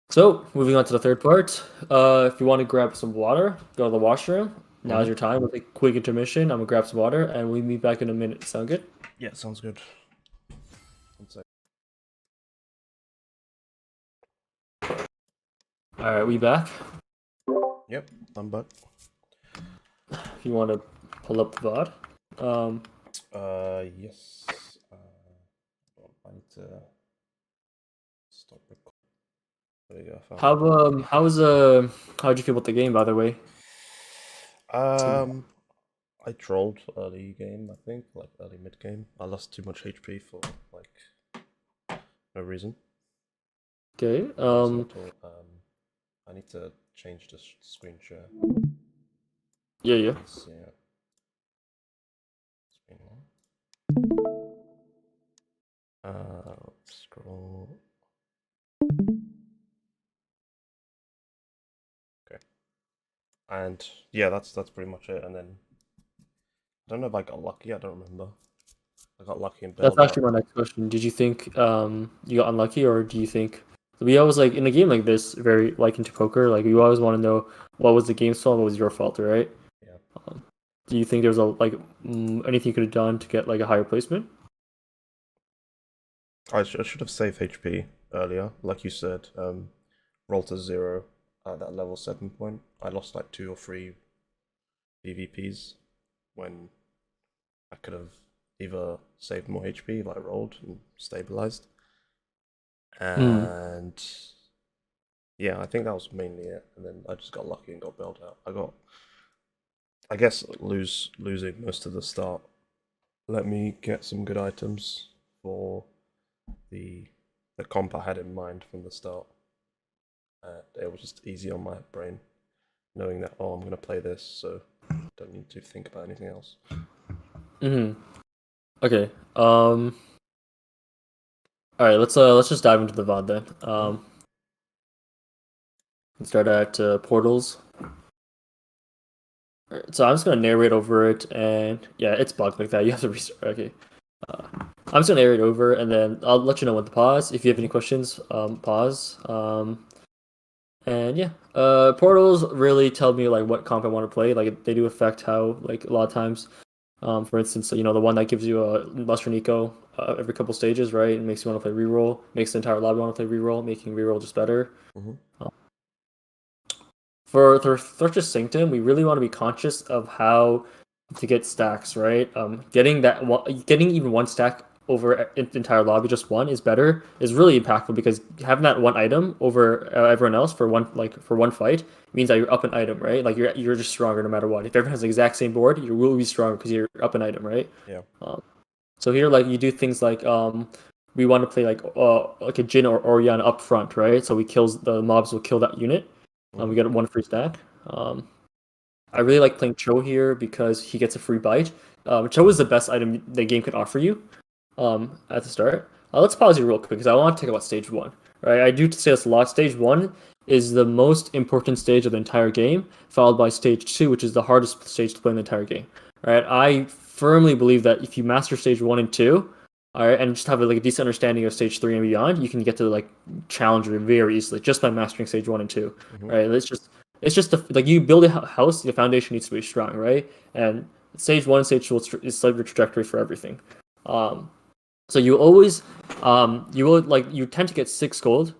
So moving on to the third part. If you want to grab some water, go to the washroom. Now's your time. We'll take a quick intermission. I'm gonna grab some water, and we'll meet back in a minute. Sound good? Yeah, sounds good. One sec. All right, we back. Yep, I'm back. If you want to pull up the VOD. Yes. I need to stop recording. There you go. I found How'd you feel about the game, by the way? I trolled early game, I think, like early mid game. I lost too much HP for like no reason. Okay. So I need to change the screen share. Yeah. Let's see it. Screen one. Scroll. Okay. And yeah, that's pretty much it. And then I don't know if I got lucky. I don't remember. I got lucky and That's built actually my next question. Did you think you got unlucky, or do you think So we always like in a game like this, very like into poker, like you always want to know what was the game's fault, what was your fault, right? Yeah. Do you think there's a like anything you could have done to get like a higher placement? I should have saved HP earlier, like you said. Roll to 0 at that level 7 point. I lost like 2 or 3 PvPs when I could have either saved more HP if I rolled and stabilized. And yeah, I think that was mainly it. And then I just got lucky and got bailed out. I guess, losing most of the start let me get some good items for the comp I had in mind from the start. It was just easy on my brain, knowing that I'm going to play this, so don't need to think about anything else. Okay. All right. Let's just dive into the VOD then. Let's start at portals. All right, so I'm just gonna narrate over it, and yeah, it's bugged like that. You have to restart. Okay. I'm just gonna narrate over, and then I'll let you know when to pause. If you have any questions, pause. And yeah, portals really tell me like what comp I want to play. Like they do affect how like a lot of times. For instance, the one that gives you a Luster Nico every couple stages, right? It makes you want to play reroll, makes the entire lobby want to play reroll, making reroll just better. For Thrush's Sanctum, we really want to be conscious of how to get stacks, right? Getting even one stack over the entire lobby, just one is better, is really impactful because having that one item over everyone else for one fight means that you're up an item, right? Like you're just stronger no matter what. If everyone has the exact same board, you will be stronger because you're up an item, right? Yeah. So here, like you do things like we want to play like a Jin or Orion up front, right? So the mobs will kill that unit. We get one free stack. I really like playing Cho here because he gets a free bite. Cho is the best item the game can offer you at the start. Let's pause here real quick because I want to talk about stage 1. Right, I do say this a lot. Stage 1 is the most important stage of the entire game, followed by stage 2, which is the hardest stage to play in the entire game. Right, I firmly believe that if you master stage 1 and 2, all right, and just have a decent understanding of stage 3 and beyond, you can get to like challenger very easily just by mastering stage 1 and 2. Right, it's just like you build a house, the foundation needs to be strong, right? And stage 1 and stage 2 is like your trajectory for everything. So you always you tend to get 6 gold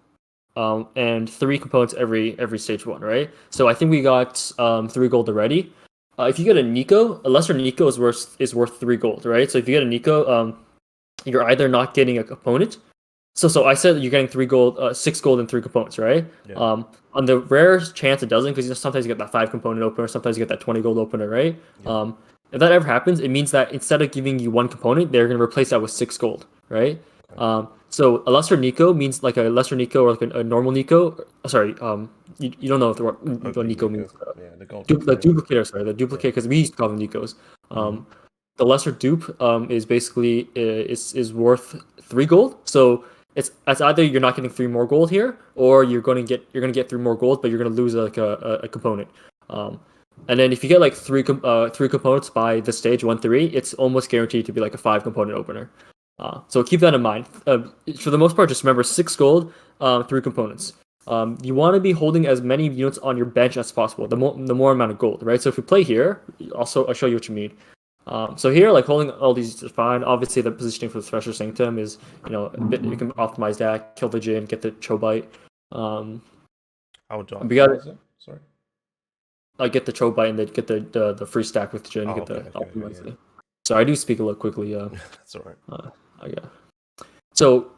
and 3 components every stage 1, right? So I think we got 3 gold already. If you get a Nico, a lesser Nico is worth 3 gold, right? So if you get a Nico, you're either not getting a component. So I said you're getting 3 gold, 6 gold and 3 components, right? Yeah. On the rare chance it doesn't, because sometimes you get that 5 component opener, sometimes you get that 20 gold opener, right? Yeah. If that ever happens, it means that instead of giving you 1 component, they're going to replace that with 6 gold, right? Okay. So a lesser Nico means like a lesser Nico or like a normal Nico. Sorry, you don't know what Nico means. Yeah, the gold. The duplicator, sorry, the duplicate, because we used to call them Nikos. The lesser dupe is basically is worth 3 gold. So it's either you're not getting 3 more gold here, or you're gonna get 3 more gold, but you're gonna lose like a component. And then if you get like 3 components by the stage 1-3, it's almost guaranteed to be like a 5 component opener. So keep that in mind. For the most part, just remember 6 gold, 3 components. You want to be holding as many units on your bench as possible. The more amount of gold, right? So if we play here, I'll show you what you mean. So here, like holding all these is fine. Obviously, the positioning for the Thresher Sanctum is, you can optimize that, kill the Jin, get the Chobite. How dark We got is it? Sorry. Get the Chobite and then get the free stack with Jin. Oh, Get the okay, optimize. yeah. So I do speak a little quickly. That's all right. Yeah. So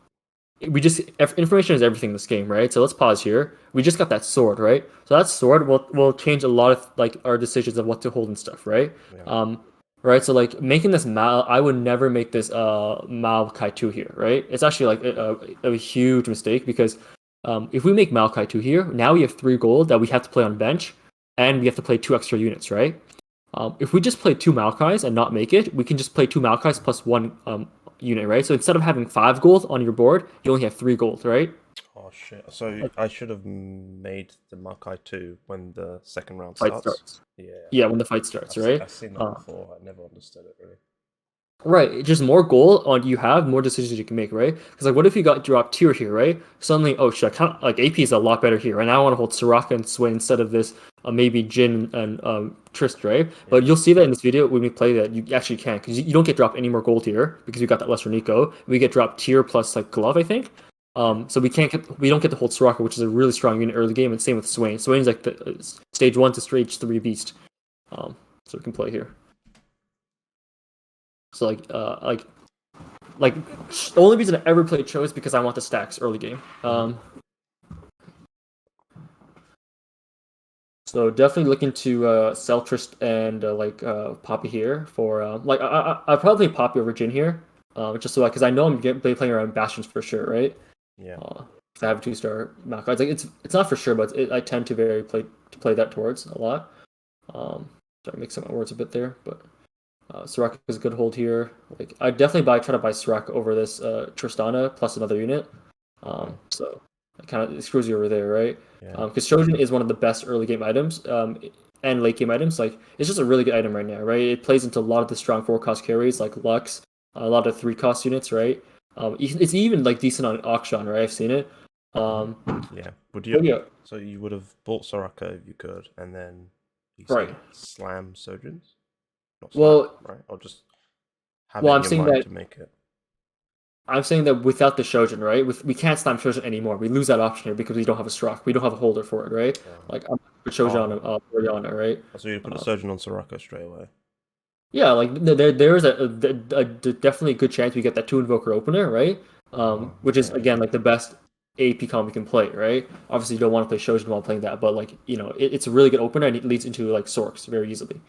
information is everything in this game, right? So let's pause here. We just got that sword, right? So that sword will change a lot of like our decisions of what to hold and stuff, right? Yeah. Right. So like making this Mal, I would never make this Mal Kai 2 here, right? It's actually like a huge mistake because if we make Mal Kai 2 here, now we have 3 gold that we have to play on bench, and we have to play 2 extra units, right? If we just play 2 Malkais and not make it, we can just play 2 Malkais plus 1 unit, right? So instead of having 5 gold on your board, you only have 3 gold, right? Oh shit! So I should have made the Makai 2 when the second round Fight starts. starts. Yeah. Yeah, when the fight starts, right? I've seen that before. I never understood it really. Right, just more gold on you have, more decisions you can make, right? Because like, what if you got dropped tier here, right? Suddenly, oh shit, like AP is a lot better here, and I want to hold Soraka and Swain instead of this, maybe Jin and Trist, right? But Yeah. you'll see that in this video when we play that you actually can, because you don't get dropped any more gold here because you got that lesser Nico. We get dropped tier plus like glove, I think. So we don't get to hold Soraka, which is a really strong unit early game, and same with Swain. Swain's like the stage 1 to stage 3 beast, so we can play here. So like the only reason I ever played Cho is because I want the stacks early game. So definitely looking to sell Trist and Poppy here for like I probably Poppy over Jin here, just so because I know I'm playing around Bastions for sure, right? Yeah. 'Cause I have a 2-star Mach. It's like it's not for sure, but I tend to play that towards a lot. Sorry, mix up my words a bit there, but Soraka is a good hold here. Like I definitely try to buy Soraka over this Tristana plus another unit. So it kind of screws you over there, right? Yeah. Because Trojan is one of the best early game items and late game items. Like it's just a really good item right now, right? It plays into a lot of the strong 4-cost carries like Lux, a lot of 3-cost units, right? It's even like decent on auction, right? I've seen it. Yeah. Would you? Yeah, So you would have bought Soraka if you could, and then you right. say slam Sojins? Not slam, Well, right? Or just have well, it I'm in your saying mind that to make it. I'm saying that without the Shojin, right? We can't slam Shojin anymore. We lose that option here because we don't have a Strock. We don't have a holder for it, right? Yeah. Like I'm put Shojin on Oriana, right? So you put a Sojin on Soraka straight away. Yeah, like there is definitely a good chance we get that 2 Invoker opener, right? Which is again like the best AP comp we can play, right? Obviously you don't want to play Shojin while playing that, but like it's a really good opener and it leads into like Sorks very easily.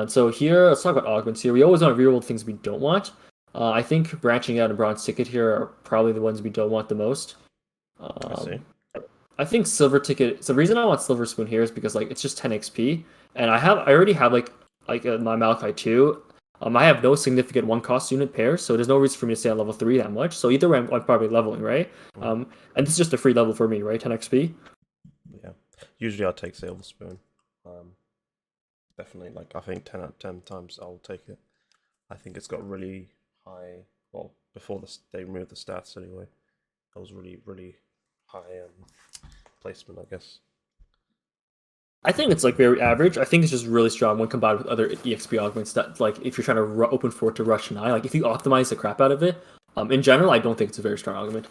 So here, let's talk about augments here. We always want to reroll things we don't want. I think branching out and bronze ticket here are probably the ones we don't want the most. I see. I think silver ticket. So the reason I want silver spoon here is because like it's just 10 XP, and I already have like my Malachi 2. I have no significant 1-cost unit pair, so there's no reason for me to stay on level 3 that much. So either way, I'm probably leveling, right? And this is just a free level for me, right? 10 XP. Yeah. Usually I take silver spoon. Definitely, like I think 10 out of 10 times I'll take it. I think it's got really high. Well, before they removed the stats anyway, that was really high placement, I guess. I think it's like very average. I think it's just really strong when combined with other EXP augments that like if you're trying to open for it to rush 9, like if you optimize the crap out of it, in general, I don't think it's a very strong augment.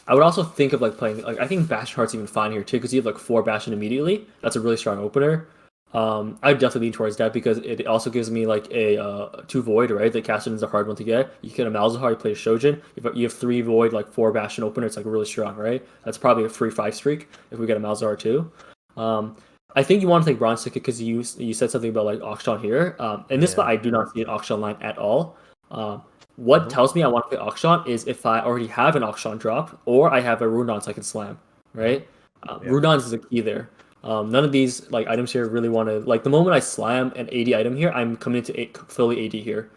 I would also think of like playing like I think Bastion Heart's even fine here too because you have like 4 Bastion immediately. That's a really strong opener. I'd definitely lean towards that because it also gives me like a 2 Void, right? The Caston is a hard one to get. You get a Malzahar, you play a Shojin. You have 3 Void, like 4 Bastion opener. It's like really strong, right? That's probably a free 5 streak if we get a Malzahar too. I think you want to take bronze ticket because you said something about like auction here. In this spot, I do not see an auction line at all. What tells me I want to play auction is if I already have an auction drop or I have a Runons I can slam, right? Runons is a key there. None of these like items here really want to like the moment I slam an 80 item here, I'm coming into fully 80 here,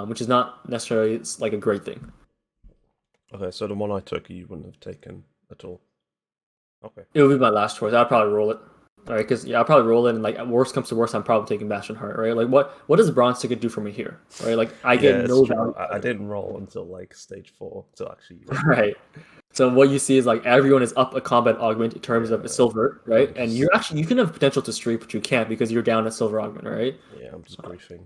which is not necessarily like a great thing. Okay, so the one I took you wouldn't have taken at all. Okay. It would be my last choice. I'd probably roll it. All right, because I'll probably roll it, and like worst comes to worst, I'm probably taking Bastion Heart, right? Like what does bronze ticket do for me here, right? Like I get no value. I didn't roll until like stage 4 to actually. Right. So what you see is like everyone is up a combat augment in terms of a silver, right? And you can have potential to streak, but you can't because you're down a silver augment, right? Yeah, I'm just griefing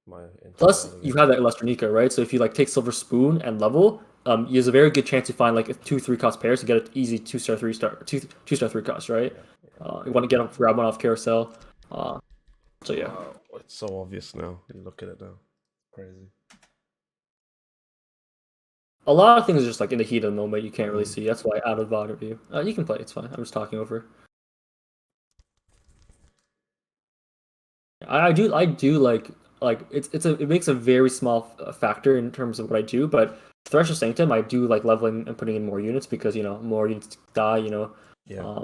my. Plus, you have that Lesternica, right? So if you like take silver spoon and level, there's a very good chance to find like 2 3-cost pairs to get an easy 2-star 3-star 2-star 3-cost, right? You want to grab one off carousel. So yeah. Wow, it's so obvious now. You look at it now, crazy. A lot of things are just like in the heat of the moment you can't really see. That's why out of VOD review. You can play, it's fine. I'm just talking over. I do like it makes a very small factor in terms of what I do, but Thresh of Sanctum I do like leveling and putting in more units because more units die. Yeah.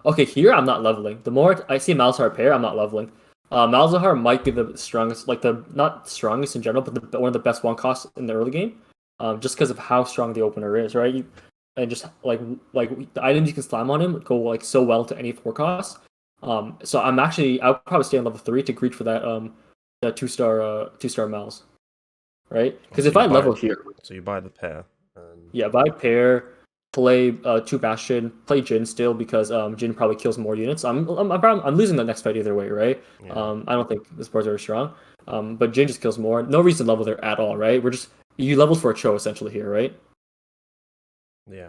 Okay, here I'm not leveling. The more I see a Malzahar pair, I'm not leveling. Malzahar might be the strongest, like the not strongest in general, but one of the best 1-costs in the early game. Just because of how strong the opener is, right? And just like the items you can slam on him go like so well to any 4-cost. So I'll probably stay on level 3 to greet for that 2-star Mals, right? Because So if you I buy level it. here, So you buy the pair, and yeah, buy pair, play 2 Bastion, play Jin still because Jin probably kills more units. I'm losing the next fight either way, right? yeah, I don't think this board's very strong. But Jin just kills more. No reason to level there at all, right? You leveled for a Cho essentially here, right? yeah,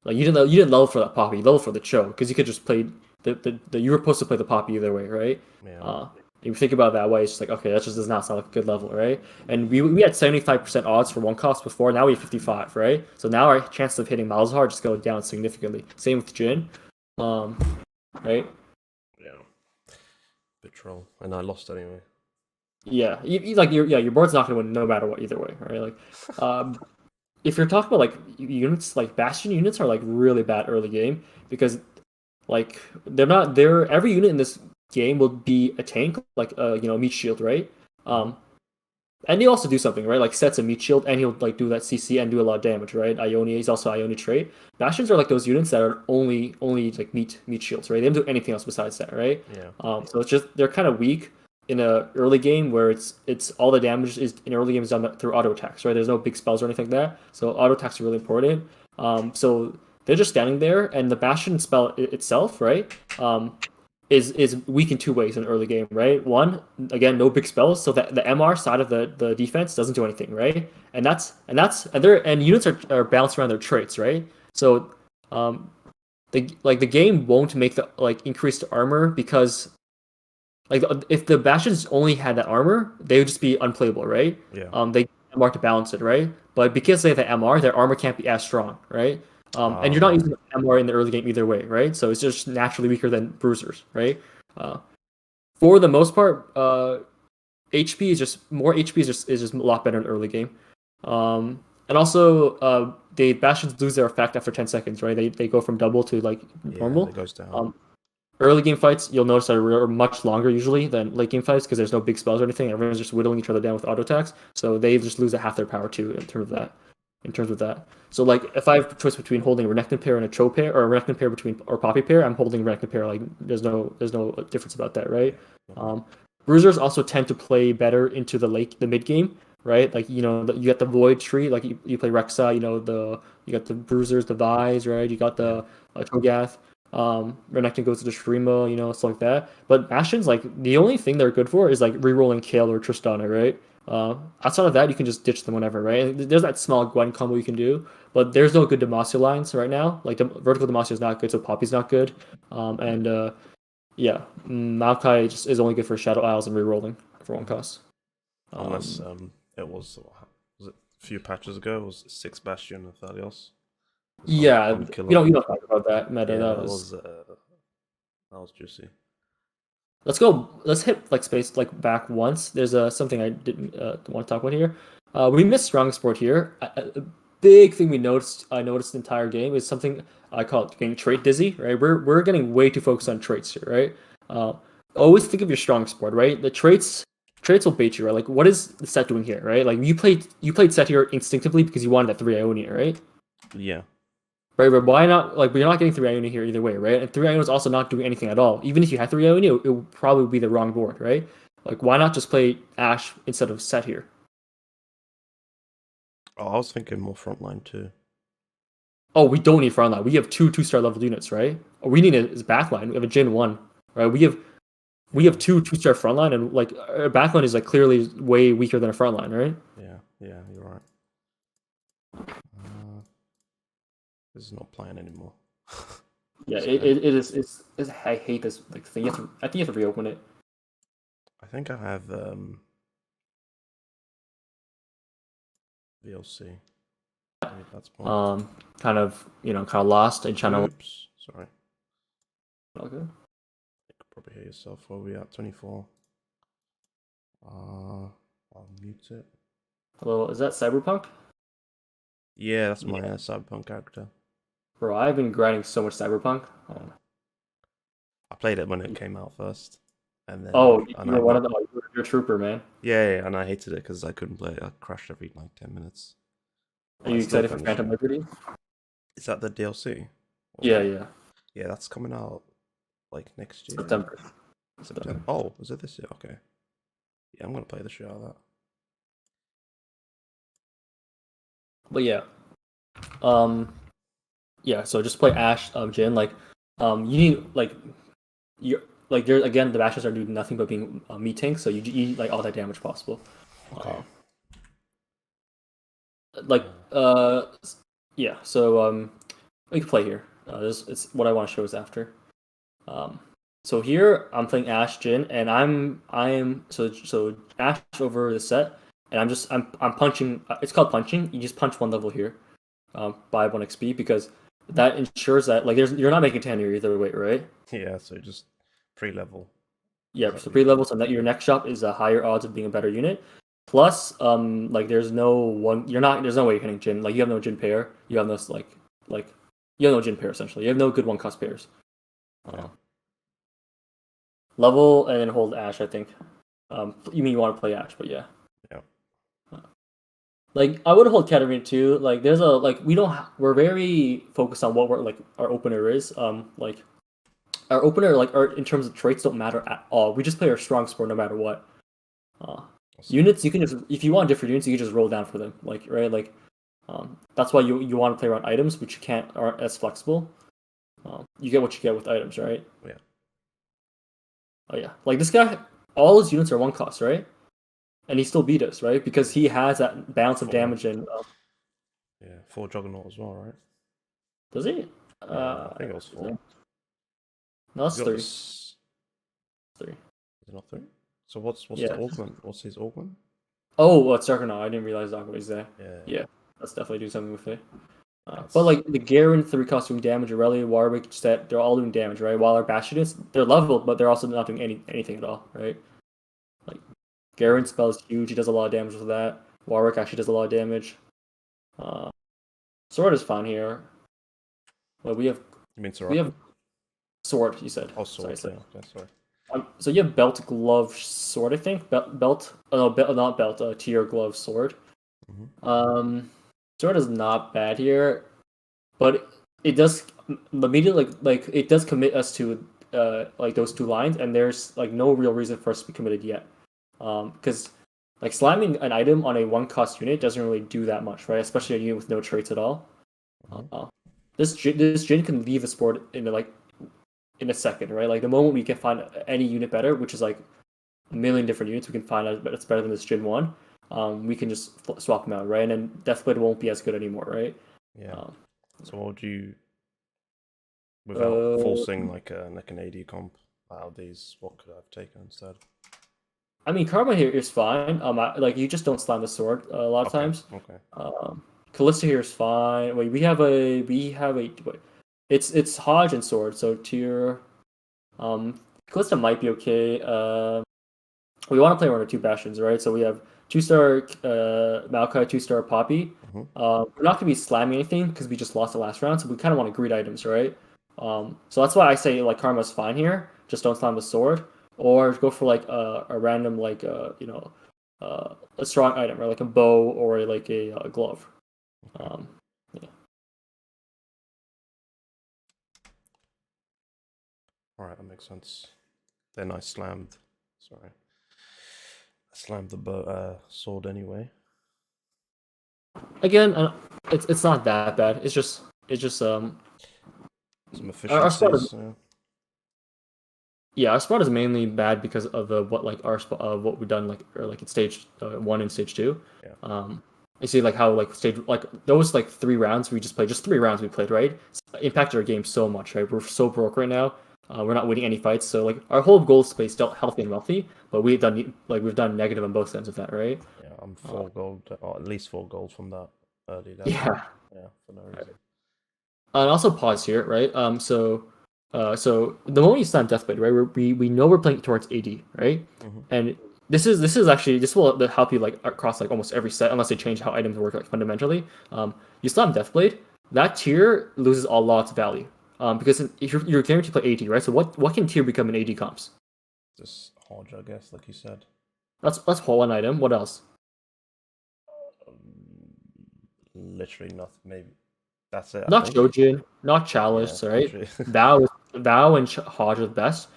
Like you didn't level for that Poppy, you leveled for the Cho because you could just play the you were supposed to play the Poppy either way, right? yeah. If you think about it that way, it's just like okay, that just does not sound like a good level, right? And we had 75% odds for 1 cost before, now we have 55, right? So now our chances of hitting Malzahar just go down significantly. Same with Jin, um, right? Yeah. Bit troll, and I lost anyway. Yeah, your board's not gonna win no matter what either way, right? Like, if you're talking about like units, like Bastion units are like really bad early game because like they're every unit in this game will be a tank, like meat shield, right? And he'll also do something, right? Like sets a meat shield and he'll like do that CC and do a lot of damage, right? Ione is also Ione trait. Bastions are like those units that are only like meat shields, right? They don't do anything else besides that, right? Yeah. So it's just they're kind of weak in a early game where it's all the damage is in early games done through auto attacks, right? There's no big spells or anything like that. So auto attacks are really important. So they're just standing there and the Bastion spell itself, right? Is weak in 2 ways in early game, right? One, again, no big spells, so that the MR side of the defense doesn't do anything, right? And units are balanced around their traits, right? So the game won't make the like increased armor because like if the Bastions only had that armor, they would just be unplayable, right? Yeah. They MR to balance it, right? But because they have the MR, their armor can't be as strong, right? And you're not Right. using MR in the early game either way, right? So it's just naturally weaker than bruisers, right? Uh, for the most part, HP is just more HP is just a lot better in early game. And also, the Bastions lose their effect after 10 seconds, right? They go from double to like Yeah, normal. it goes down. Early game fights, you'll notice are much longer usually than late game fights because there's no big spells or anything. Everyone's just whittling each other down with auto attacks, so they just lose half their power too in terms of that. So like if I have a choice between holding a Renekton pair and a Cho pair, or a Renekton pair or Poppy pair, I'm holding Renekton pair. Like there's no difference about that, right? Um, Bruisers also tend to play better into the mid game, right? Like you got the Void tree, like you play Rexa, you got the Bruisers, the Vise, right? You got the Cho'Gath. Renekton goes to the Shurima, stuff like that. But Bastion's like the only thing they're good for is like rerolling Kale or Tristana, right? Outside of that, you can just ditch them whenever, right? And there's that small Gwen combo you can do, but there's no good Demacia lines right now. Like the vertical Demacia is not good, so Poppy's not good. Yeah, Maokai just is only good for Shadow Isles and rerolling for 1 cost. Unless it was it a few patches ago? Was it 6 Bastion and Thalios? Yeah, Unkillable. you don't talk about that meta. Yeah, that was juicy. Let's hit like space like back once. There's something I didn't want to talk about here. We missed strong sport here. A big thing I noticed the entire game is something I call it getting trait dizzy. Right, we're getting way too focused on traits here. Right, always think of your strong sport. Right, the traits will bait you. Right, like what is the set doing here? Right, like you played set here instinctively because you wanted that 3 Ionia. Right. Yeah. Right, but why not? Like, but you're not getting 3 Ionia here either way, right? And 3 Ionia is also not doing anything at all. Even if you had 3 Ionia, it would probably be the wrong board, right? Like, why not just play Ash instead of Set here? Oh, I was thinking more frontline too. Oh, we don't need frontline. We have 2 2-star level units, right? What we need is backline. We have a Jin 1, right? We have 2 2-star frontline, and like our backline is like clearly way weaker than a frontline, right? Yeah, you're right. This is not playing anymore. Yeah, So, it is. I hate this like thing. I think you have to reopen it. I think I have VLC. Maybe that's more. Kind of lost in channel. Oops, sorry. Okay. You could probably hear yourself. Where are we at? 24. I'll mute it. Hello, is that Cyberpunk? Yeah, that's my Cyberpunk character. Bro, I've been grinding so much Cyberpunk. I played it when it came out first, and then You were one of them. You're a trooper, man. Yeah, and I hated it because I couldn't play it. I crashed every like 10 minutes. Are you excited for Phantom Liberty? Is that the DLC? Yeah. Yeah, that's coming out like next year. September. Oh, is it this year? Okay. Yeah, I'm gonna play the shit out of that. But yeah. So just play Ash, Jin. Like, you need like you're like there again. The Bastions are doing nothing but being meat tanks, so you need like all that damage possible. Okay. Like yeah. So we can play here. It's what I want to show is after. So here I'm playing Ash Jin, and I'm so Ash over the set, and I'm punching. It's called punching. You just punch one level here, by 1 XP because that ensures that like you're not making 10 here either way, right? Yeah, so just pre-level. Yeah, Is so that pre-levels and that your next shop is a higher odds of being a better unit. Plus, like there's no way you're hitting Jin. Like you have no Jin pair. You have no like you have no Jin pair essentially. You have no good 1 cost pairs. Yeah. Level and then hold Ash, I think. You mean you want to play Ash, but yeah. Yeah. Like I would hold Katarina too. Like there's a like we're very focused on what we're like our opener is. Like our opener like our in terms of traits don't matter at all. We just play our strong sport no matter what. Units you can just if you want different units you can just roll down for them. Like right like that's why you want to play around items which aren't as flexible. You get what you get with items, right? Yeah. Oh yeah, like this guy, all his units are 1 cost, right? And he still beat us, right? Because he has that balance of Four. damage and Yeah, 4 Juggernaut as well, right? does he? I think it was 4. No, that's He's got 3. this- 3. Is it not 3? So what's Yeah. the augment? What's his augment? Oh, well, it's Darkanaut. I didn't realize Darkanaut was there. Yeah. Yeah, let's definitely do something with it. That's- But like the Garen 3 cost doing damage, Aurelia, Warwick, Stet, they're all doing damage, right? While our Bastions, they're leveled, but they're also not doing anything at all, right? Like Garen's spell is huge. He does a lot of damage with that. Warwick actually does a lot of damage. Sword is fine here. Well, we have You mean Soraka? we have sword. You said. Oh, sword. Sorry. Yeah, okay, sorry. So you have belt, glove, sword. I think belt. Oh no, not belt. Tier, glove, sword. Sword is not bad here, but it does immediately like it does commit us to like those 2 lines, and there's like no real reason for us to be committed yet. Because like slamming an item on a 1 cost unit doesn't really do that much, right? Especially a unit with no traits at all. This Jin can leave a sport in a second, right? Like the moment we can find any unit better, which is like a million different units, we can find out it's better than this Jin one. We can just swap them out, right? And then Deathblade won't be as good anymore, right? Yeah. So what would you, without forcing like an AD comp out of these, what could I have taken instead? I mean, Karma here is fine. Like you just don't slam the sword a lot of times. Okay. Callista here is fine. Wait, we have a wait, it's Hodge and sword, so tier. Callista might be okay. We want to play around our 2 Bastions, right? So we have 2-star Maokai, 2-star Poppy. We're not gonna be slamming anything because we just lost the last round, so we kind of want to greed items, right? So that's why I say like Karma's fine here. Just don't slam the sword, or go for like a random like a strong item, right? Like a bow or like a glove. Yeah. All right, that makes sense. Then I slammed. Sorry. I slammed the sword anyway. Again, it's not that bad. It's just Some our spot efficiencies. yeah, our spot is mainly bad because of what like our what we've done like or like in stage 1 and stage 2. Yeah. You see like how like stage like those like 3 rounds we just played, just 3 rounds we played, right? It's impacted our game so much, right? We're so broke right now. We're not winning any fights, so like our whole goal is to play still healthy and wealthy, but we've done negative on both ends of that, right? Yeah, I'm 4 gold, or at least 4 gold from that early level. Yeah. Yeah, for no reason. And also pause here, right? So the moment you slam Deathblade, right? We know we're playing towards AD, right? And this will help you like across like almost every set, unless they change how items work like fundamentally. You slam Deathblade, that tier loses a lot of value. Because if you're guaranteed to play AD, right? So what can tier become in AD comps? Just Hodge, I guess, like you said. That's whole one item. What else? Literally nothing. Maybe that's it. Not Shojin, not Chalice, Yeah, right? literally. Vow and Hodge are the best.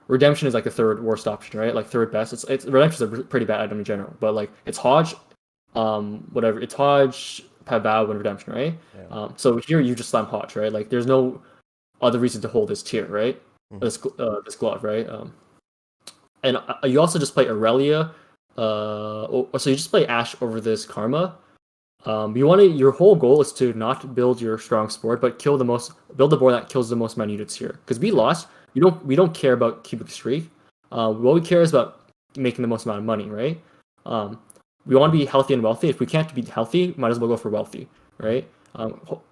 Redemption is like the third worst option, right? Like third best. It's Redemption is a pretty bad item in general, but like it's Hodge, whatever. It's Hodge, Pavao, and Redemption, right? Yeah. So here you just slam Hodge, right? Like there's no other reason to hold this tier, right? Mhm. This glove, right? And you also just play Aurelia. So you just play Ash over this Karma. Your whole goal is to not build your strong board, but build the board that kills the most amount of units here. Because we lost, we don't care about keeping the streak. What we care is about making the most amount of money, right? We want to be healthy and wealthy. If we can't be healthy, might as well go for wealthy, right?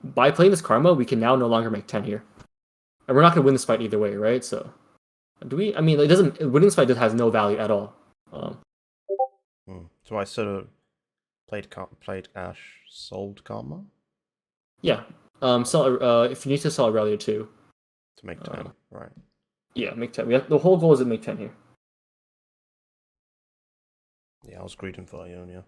By playing this Karma, we can now no longer make 10 here, and we're not gonna win this fight either way, right? So, do we? I mean, it doesn't. Winning this fight has no value at all. So I sort of played Ash, sold Karma Yeah. If you need to sell Aurelia too, to make 10, right? yeah, make 10. The whole goal is to make 10 here. Yeah, I was greeting for Ionia.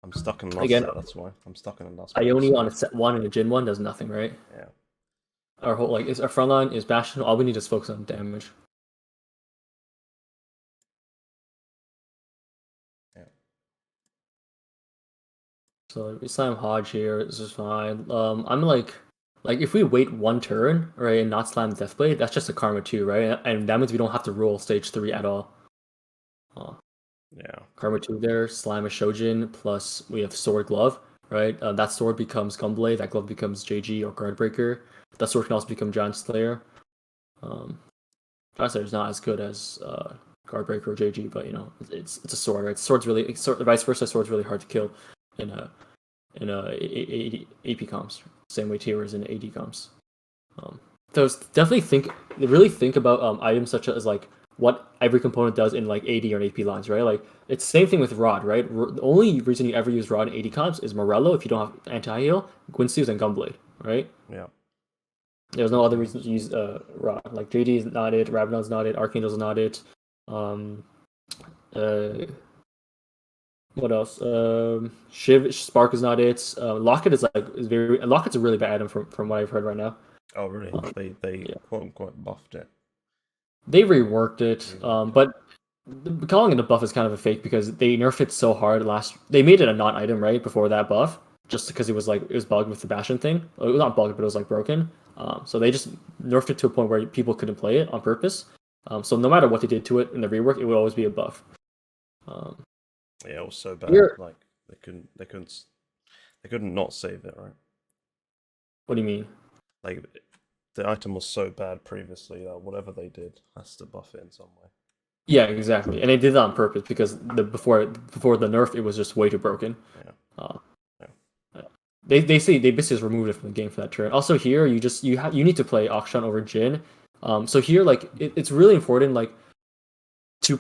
I'm stuck in last Again, set, that's why. I'm stuck in the last Ione on a set 1 and a Jin 1 does nothing, right? Yeah. Our whole is our front line is Bastion. All we need is focus on damage. Yeah. So we slam Hodge here. This is fine. I'm like if we wait one turn, right, and not slam Deathblade, that's just a Karma 2, right? And that means we don't have to roll stage 3 at all. Yeah. Karma 2 there, slam a Shojin, plus we have Sword Glove, right? That sword becomes Gunblade, that glove becomes JG or Guardbreaker. That sword can also become Giant Slayer. Giant Slayer is not as good as Guardbreaker or JG, but it's a sword, right? Sword's really vice versa. Sword's really hard to kill in AP comps, same way tier is in AD comps. So definitely really think about items such as like what every component does in like AD or AP lines, right? Like it's the same thing with Rod, right? The only reason you ever use Rod in AD comps is Morello if you don't have anti-heal, Gwynseus, and Gunblade, right? Yeah. There's no other reason to use Rod. Like JD is not it, Rabadon's not it, Archangel's not it. What else? Shiv Spark is not it. Locket is Locket's a really bad item from what I've heard right now. Oh, really? They quote unquote buffed it. They reworked it, but calling it a buff is kind of a fake because they nerfed it so hard They made it a non-item right before that buff, just because it was bugged with the Bastion thing. It was not bugged, but it was like broken. So they just nerfed it to a point where people couldn't play it on purpose. So no matter what they did to it in the rework, it would always be a buff. Yeah, it was so bad. Like they couldn't not save it, right? What do you mean? Like the item was so bad previously that whatever they did has to buff it in some way. Yeah, exactly, and they did that on purpose because before the nerf, it was just way too broken. Yeah. They basically just removed it from the game for that turn. Also here, you need to play Akshan over Jin. So here it's really important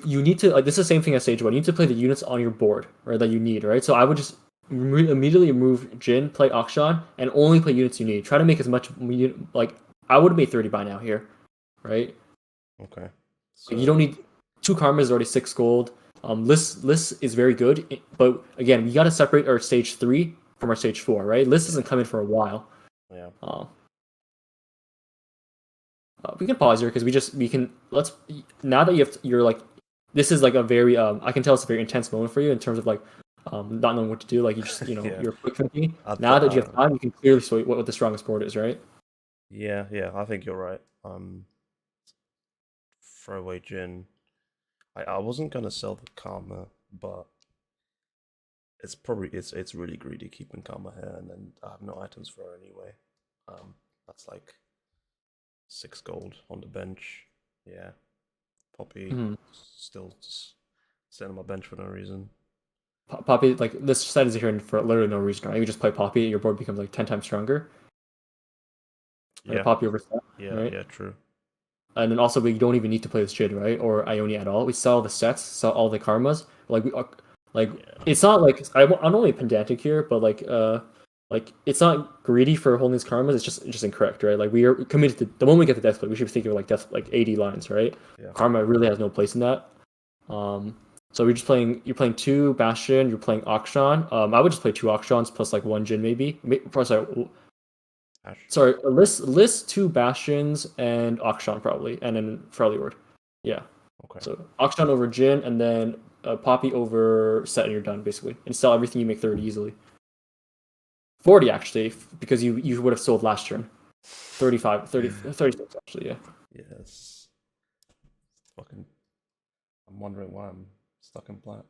you need to this is the same thing as Sage 1. You need to play the units on your board, right? That you need, right? So I would just immediately remove Jin, play Akshan, and only play units you need. Try to make as much I would have made 30 by now here, right? Okay. So you don't need 2 karmas is already 6 gold. List is very good, but again, we got to separate our stage 3 from our stage 4, right? List doesn't come in for a while. Yeah. We can pause here because now that you're like this is like a very I can tell it's a very intense moment for you in terms of not knowing what to do. Like you just Yeah. you're quick thinking. Now that you have time, you can clearly see what the strongest board is, right? Yeah, I think you're right. Throwaway Jin. I wasn't gonna sell the Karma, but it's really greedy keeping Karma here, and then I have no items for her anyway. That's like 6 gold on the bench. Yeah. Poppy still just sitting on my bench for no reason. Poppy, this set is here for literally no reason, right? You just play Poppy, your board becomes 10 times stronger. Yeah. Poppy over set. Yeah, right? yeah, true. And then also we don't even need to play this Jid, right? Or Ione at all. We sell the sets, sell all the karmas. It's not I'm not only pedantic here, but it's not greedy for holding these karmas. It's just incorrect, right? We are committed to the moment we get the Deathblade, we should be thinking of death 80 lines, right? Yeah. Karma really has no place in that. So you're playing 2 Bastion, you're playing Akshan. I would just play 2 Akshans plus 1 Jin maybe. Ash. Sorry, list 2 Bastions and Akshan probably, and then Freljord. Yeah. Okay. So Akshan over Jin, and then Poppy over Set, and you're done basically. And sell everything, you make 30 easily. 40 actually, because you would have sold last turn. 35, 30, 36 actually, yeah. Yes. Fucking. I'm wondering why I'm stuck in plat.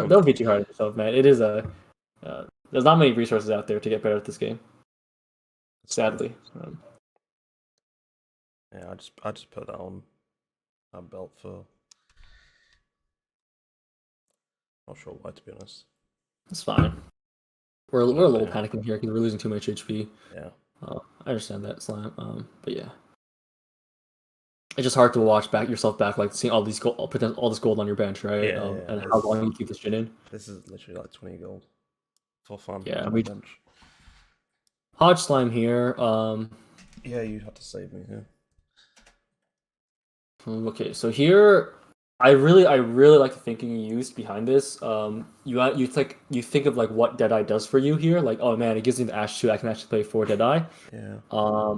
Don't be too hard on yourself, man. It is there's not many resources out there to get better at this game. Sadly. Yeah, I just put that on a belt for. Not sure why, to be honest. It's fine. We're a little Yeah. panicking here because we're losing too much HP. Yeah. I understand that, Slime. But yeah, it's just hard to watch yourself back, like seeing all this gold on your bench, right? Yeah, And yeah, how long you keep this shit in. This is literally like 20 gold for fun. Yeah, on we- the bench. Hodge Slime here. Yeah, you had to save me here. Okay, so here, I really like the thinking you used behind this. You think of like what Deadeye does for you here. Like, oh man, it gives me the Ash 2. I can actually play 4 Deadeye. Yeah.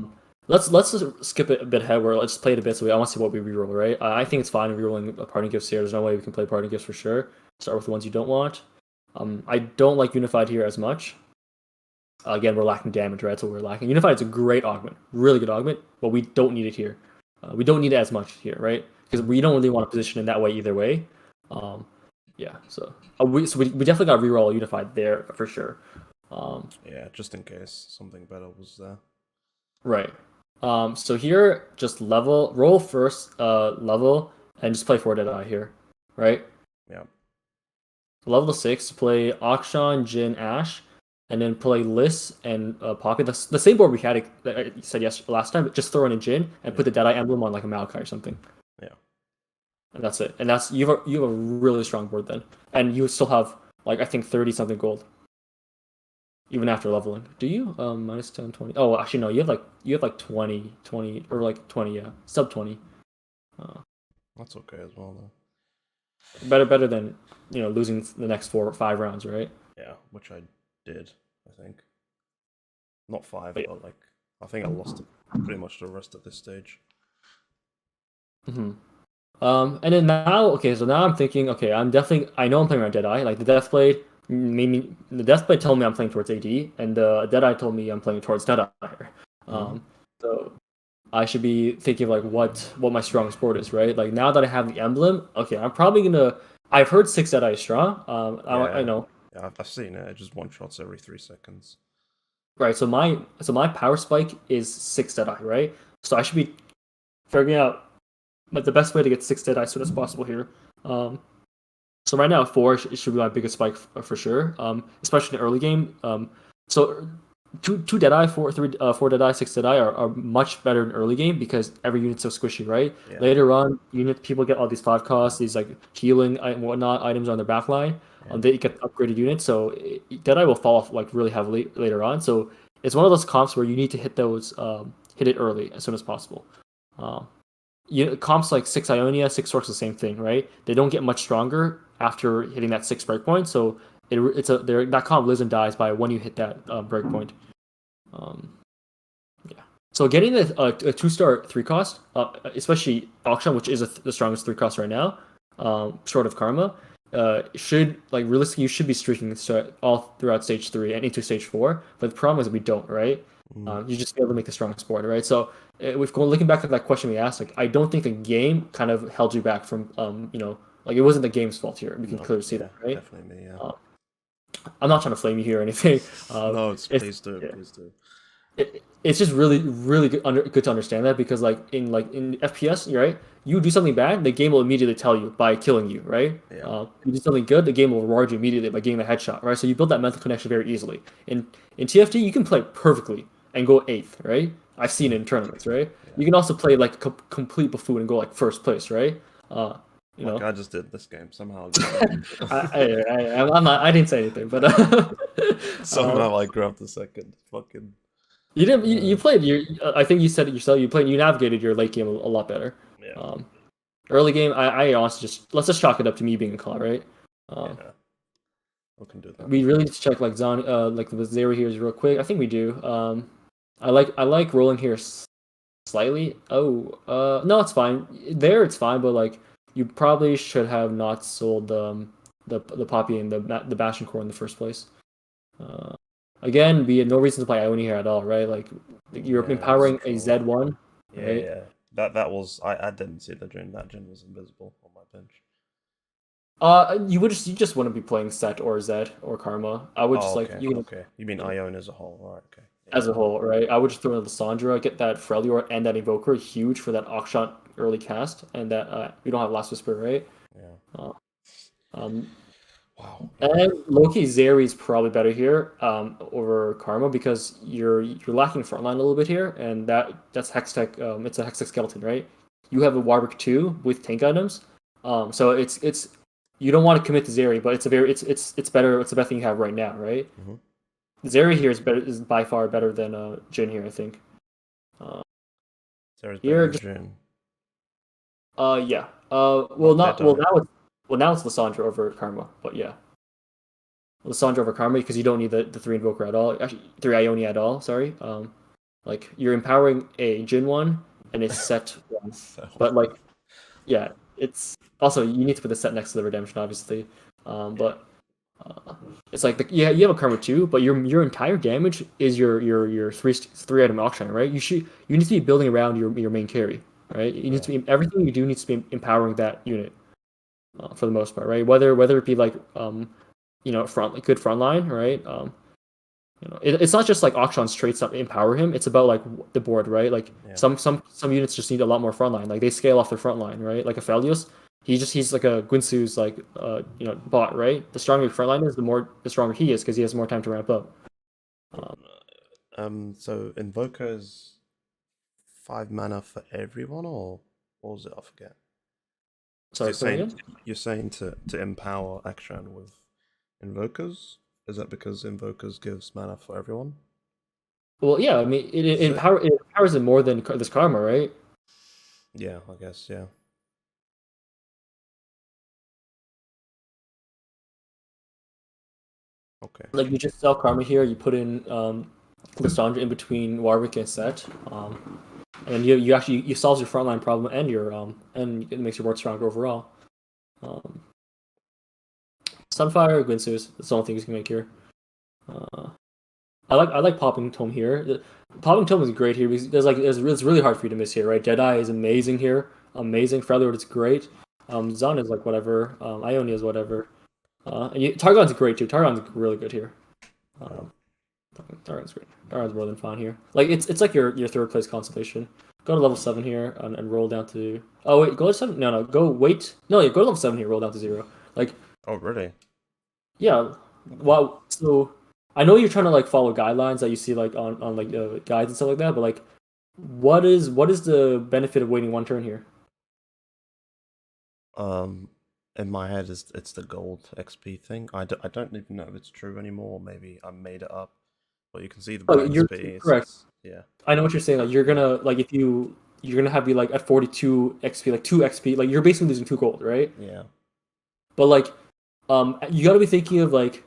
Let's just skip it a bit ahead. Where let's play it a bit. So I want to see what we reroll, right? I think it's fine rerolling parting gifts here. There's no way we can play parting gifts for sure. Start with the ones you don't want. I don't like Unified here as much. Again, we're lacking damage, right? So we're lacking. Unified is a great augment, really good augment, but we don't need it here. We don't need it as much here, right? Because we don't really want to position in that way either way. Yeah, so we definitely got reroll Unified there for sure. Yeah, just in case something better was there. Right. So here, just roll first, level, and just play 4 Deadeye here, right? Yeah. Level 6, play Akshan, Jin, Ash, and then play Liss and Poppy. The same board we had that I said last time, but just throw in a Jin and put the Deadeye emblem on like a Maokai or something. Yeah. And that's it. And you have a really strong board then, and you still have like I think 30 something gold. Even after leveling. Do you? Minus 10, 20. Oh, actually, no. You have like 20, or like 20, yeah. Sub 20. That's okay as well, though. Better than, losing the next 4 or 5 rounds, right? Yeah, which I did, I think. Not 5, But but like, I think I lost pretty much the rest of this stage. Mm-hmm. And then now, okay, so now I'm thinking, okay, I know I'm playing around Deadeye. Like the Deathblade told me I'm playing towards AD, and the Deadeye told me I'm playing towards Deadeye. So I should be thinking of like what my strongest board is, right? Like now that I have the emblem, okay, I'm probably gonna. I've heard 6 Deadeye is strong. I know. Yeah, I've seen it. It just one shots every 3 seconds. Right. So my power spike is 6 Deadeye, right? So I should be figuring out the best way to get 6 Deadeye as soon as possible here. So right now 4 should be my biggest spike for sure, especially in the early game. So 2 Deadeye, 4 Deadeye, 6 Deadeye are much better in early game because every unit's so squishy, right? Yeah. Later on, people get all these 5 costs, these like healing and whatnot items on their backline. They get upgraded units, so Deadeye will fall off like really heavily later on. So it's one of those comps where you need to hit it early as soon as possible. Comps like 6 Ionia, 6 Sorks, the same thing, right? They don't get much stronger after hitting that 6 breakpoint, so that comp lives and dies by when you hit that breakpoint. Yeah. So getting a 2-star 3 cost, especially Auction, which is the strongest 3 cost right now, short of Karma, should realistically you should be streaking all throughout stage 3 and into stage 4. But the problem is we don't, right? You just fail to make the strongest board, right? So looking back at that question we asked, I don't think the game kind of held you back from, it wasn't the game's fault here. We can clearly see that, right? Definitely me, yeah. I'm not trying to flame you here or anything. No, please do. It's just really, really good to understand that because in FPS, right? You do something bad, the game will immediately tell you by killing you, right? Yeah. You do something good, the game will reward you immediately by getting the headshot, right? So you build that mental connection very easily. In TFT, you can play perfectly and go 8th, right? I've seen it in tournaments, right? Yeah. You can also play like a complete buffoon and go like 1st place, right? I just did this game somehow. I didn't say anything, but somehow I grabbed the second. Fucking. You didn't. You played. I think you said it yourself. You played. You navigated your late game a lot better. Yeah. Early game, I honestly let's just chalk it up to me being a call, right? Yeah. We can do that. We really need to check like like the zero here is real quick. I think we do. I like rolling here slightly. Oh, no, it's fine. There, it's fine, but like you probably should have not sold the Poppy and the Bastion core in the first place. Uh, Again, we had no reason to play Ione here at all, right? Like you're Yeah, empowering that's a true. Z1, Yeah, right? yeah. That was I didn't see the Jin. That Jin was invisible on my bench. You just wouldn't be playing Set or Zed or Karma. I would Oh, just like okay, you okay. You mean Ione as a whole, right? Okay. Yeah. as a whole, right? I would just throw in the Lissandra, get that Freljord and that Invoker, huge for that Aukshot early cast, and that we don't have Last Whisper, right? Yeah. Uh, um, Wow. and Loki Zeri is probably better here over Karma because you're lacking frontline a little bit here, and that's Hextech. It's a Hextech skeleton, right? You have a Warwick 2 with tank items, so it's you don't want to commit to Zeri, but it's better. It's the best thing you have right now, right? Mhm. Zeri here is by far better than Jin here, I think. Uh, Sarah's Here, better than Jin. yeah. But they don't. Now it's Lissandra over Karma, but yeah, Lissandra over Karma because you don't need the three Invoker at all. Actually, three Ione at all. Sorry. Like you're empowering a Jin one and a Set one, So but like yeah, it's also you need to put the Set next to the Redemption, obviously. But it's like yeah, you have a Karma too, but your entire damage is your three item auction, right? You need to be building around your main carry, right? You need to be everything you do needs to be empowering that unit for the most part, right? Whether it be like good front line, right? It's not just like Akshan's traits that empower him. It's about like the board, right? Like yeah. some units just need a lot more frontline. Like they scale off their front line, right? Like Aphelios, he's like a Guinsu's like bot, right? The stronger your front line is, the stronger he is because he has more time to ramp up. So Invoker is 5 mana for everyone, or what was it? I forget. Sorry, You're saying to empower Akshan with Invokers? Is that because Invokers gives mana for everyone? Well, yeah, I mean Is it? it empowers it more than this Karma, right? Yeah, I guess, yeah. Okay. Like you just sell Karma here, you put in Lissandra in between Warwick and Set, and you actually you solve your frontline problem and your and it makes your board stronger overall. Um, Sunfire, Guinsus, that's the only thing you can make here. I like Popping Tome here. Popping Tome is great here because it's really hard for you to miss here, right? Deadeye is amazing here, amazing. Freljord is great. Zon is like whatever. Ione is whatever. Targon's great too. Targon's really good here. Targon's great. Targon's more than fine here. Like it's like your third place constellation. Go to level 7 here and roll down to. Oh wait, go to 7. No, go wait. No, yeah, go to level 7 here. Roll down to 0. Like Oh, really? yeah. Well, so I know you're trying to like follow guidelines that you see like on like guides and stuff like that, but like, what is the benefit of waiting one turn here? In my head, it's the gold XP thing. I don't even know if it's true anymore. Maybe I made it up. But you can see the Oh, blue you're XP. correct. Yeah. I know what you're saying. Like you're gonna like if you're gonna have be like at 42 XP, like 2 XP, like you're basically losing 2 gold, right? Yeah. But like, you gotta be thinking of like,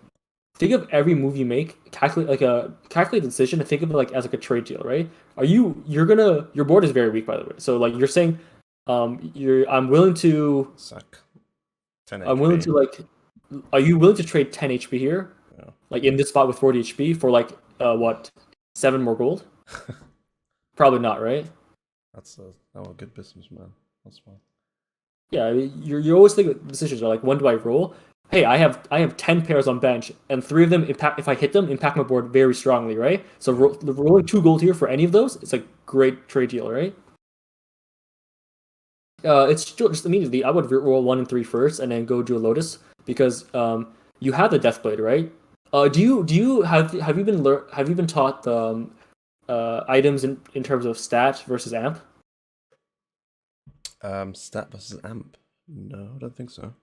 think of every move you make, calculate like a calculated decision, and think of it like as like a trade deal, right? Your board is very weak by the way. So like you're saying, I'm willing to Sack 10 I'm willing HP. to like, are you willing to trade 10 HP here, Yeah. like in this spot with 40 HP for like what 7 more gold? Probably not, right? That's a good businessman. That's fine. Yeah, I mean, you're always thinking decisions are like, when do I roll? Hey, I have 10 pairs on bench, and 3 of them impact if I hit them impact my board very strongly, right? So rolling 2 gold here for any of those, it's a great trade deal, right? It's still just immediately I would roll 1 and 3 first, and then go do a Lotus because you have the Deathblade, right? Do you have you been taught items in terms of stat versus amp? Stat versus amp. No, I don't think so.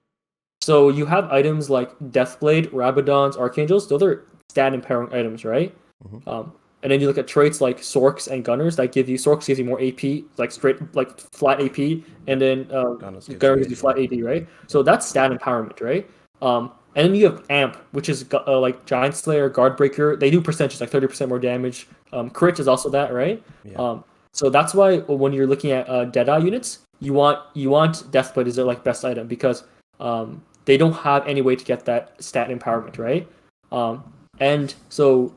So you have items like Deathblade, Rabadons, Archangels. Those are stat empowering items, right? Mhm. And then you look at traits like Sorks and Gunners that give you Sorks gives you more AP, like straight like flat AP, and then Gunners gives Gunner you gives you AD. flat AD, right? So that's stat empowerment, right? And then you have Amp, which is like Giant Slayer, Guard Breaker. They do percentages, like 30% more damage. Crit is also that, right? Yeah. So that's why when you're looking at Deadeye units, you want Deathblade as their like best item because they don't have any way to get that stat empowerment, right? And so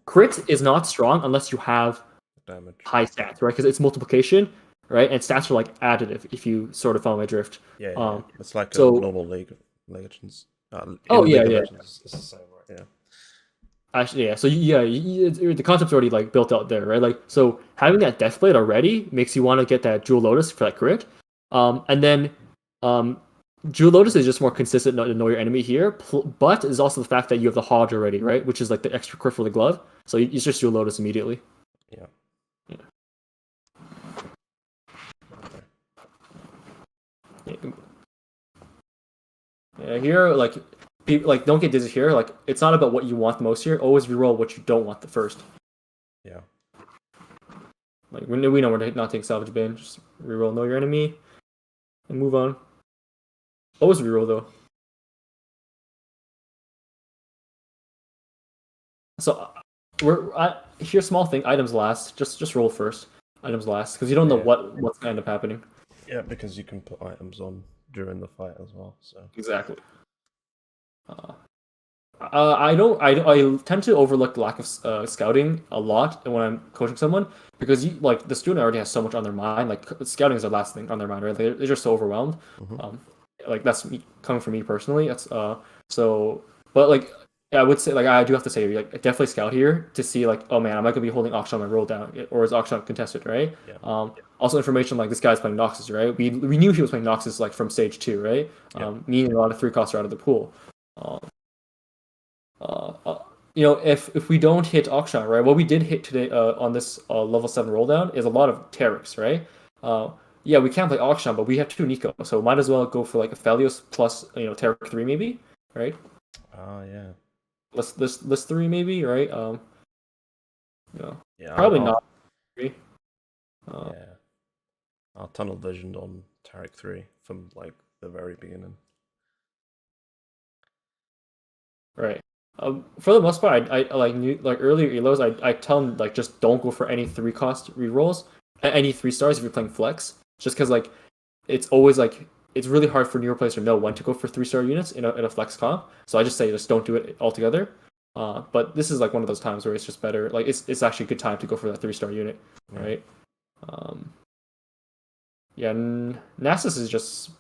crit is not strong unless you have Damage. high stats, right? Because it's multiplication, right? And stats are like additive if you sort of follow my drift. Yeah, it's like a So normal League of Legends. oh In yeah, League of yeah. Legends, it's the same, right? Yeah. Actually, yeah. So yeah, the concept's already like built out there, right? Like, so having that Deathblade already makes you want to get that Jewel Lotus for that crit. And then um, Jewel Lotus is just more consistent to know your enemy here. But is also the fact that you have the Hodge already, right? Which is like the extra crit for the glove. So it's just Jewel Lotus immediately. Yeah. Yeah. Okay. Yeah, here, like, people, like, don't get dizzy here. Like, it's not about what you want the most here. Always reroll what you don't want the first. Yeah. Like, we know we're not taking salvage bin. Just reroll, know your enemy, and move on. Always reroll though. So here's a small thing. Items last. Just roll first. Items last because you don't know Yeah. what's gonna end up happening. Yeah, because you can put items on during the fight as well. So Exactly. I tend to overlook the lack of scouting a lot when I'm coaching someone because like the student already has so much on their mind. Like scouting is the last thing on their mind, right? They're just so overwhelmed. Like that's me coming from me personally. That's so, but like yeah, I would say like I do have to say like definitely scout here to see like oh man, am I gonna be holding auction on my roll down or is auction contested, right? Yeah. Also information like this guy's playing Noxus, right? We knew he was playing Noxus like from stage 2, right? Meaning a lot of 3 costs are out of the pool. If we don't hit auction, right? What we did hit today on this level 7 roll down is a lot of Terrix, right? Yeah, we can't play auction, but we have 2 Nico, so might as well go for like a Felios plus Terrix 3 maybe, right? Oh yeah. List 3 maybe, right? Yeah. Probably not 3. Yeah. I'll tunnel visioned on Tarek 3 from like the very beginning. Right. For the most part, I like earlier elos. I tell them like just don't go for any 3 cost rerolls, any 3 stars if you're playing flex. Just because like it's always like it's really hard for newer players to know when to go for 3-star units in a flex comp. So I just say just don't do it altogether. But this is like one of those times where it's just better. Like it's actually a good time to go for that 3-star unit, right? Yeah, Nasus is just.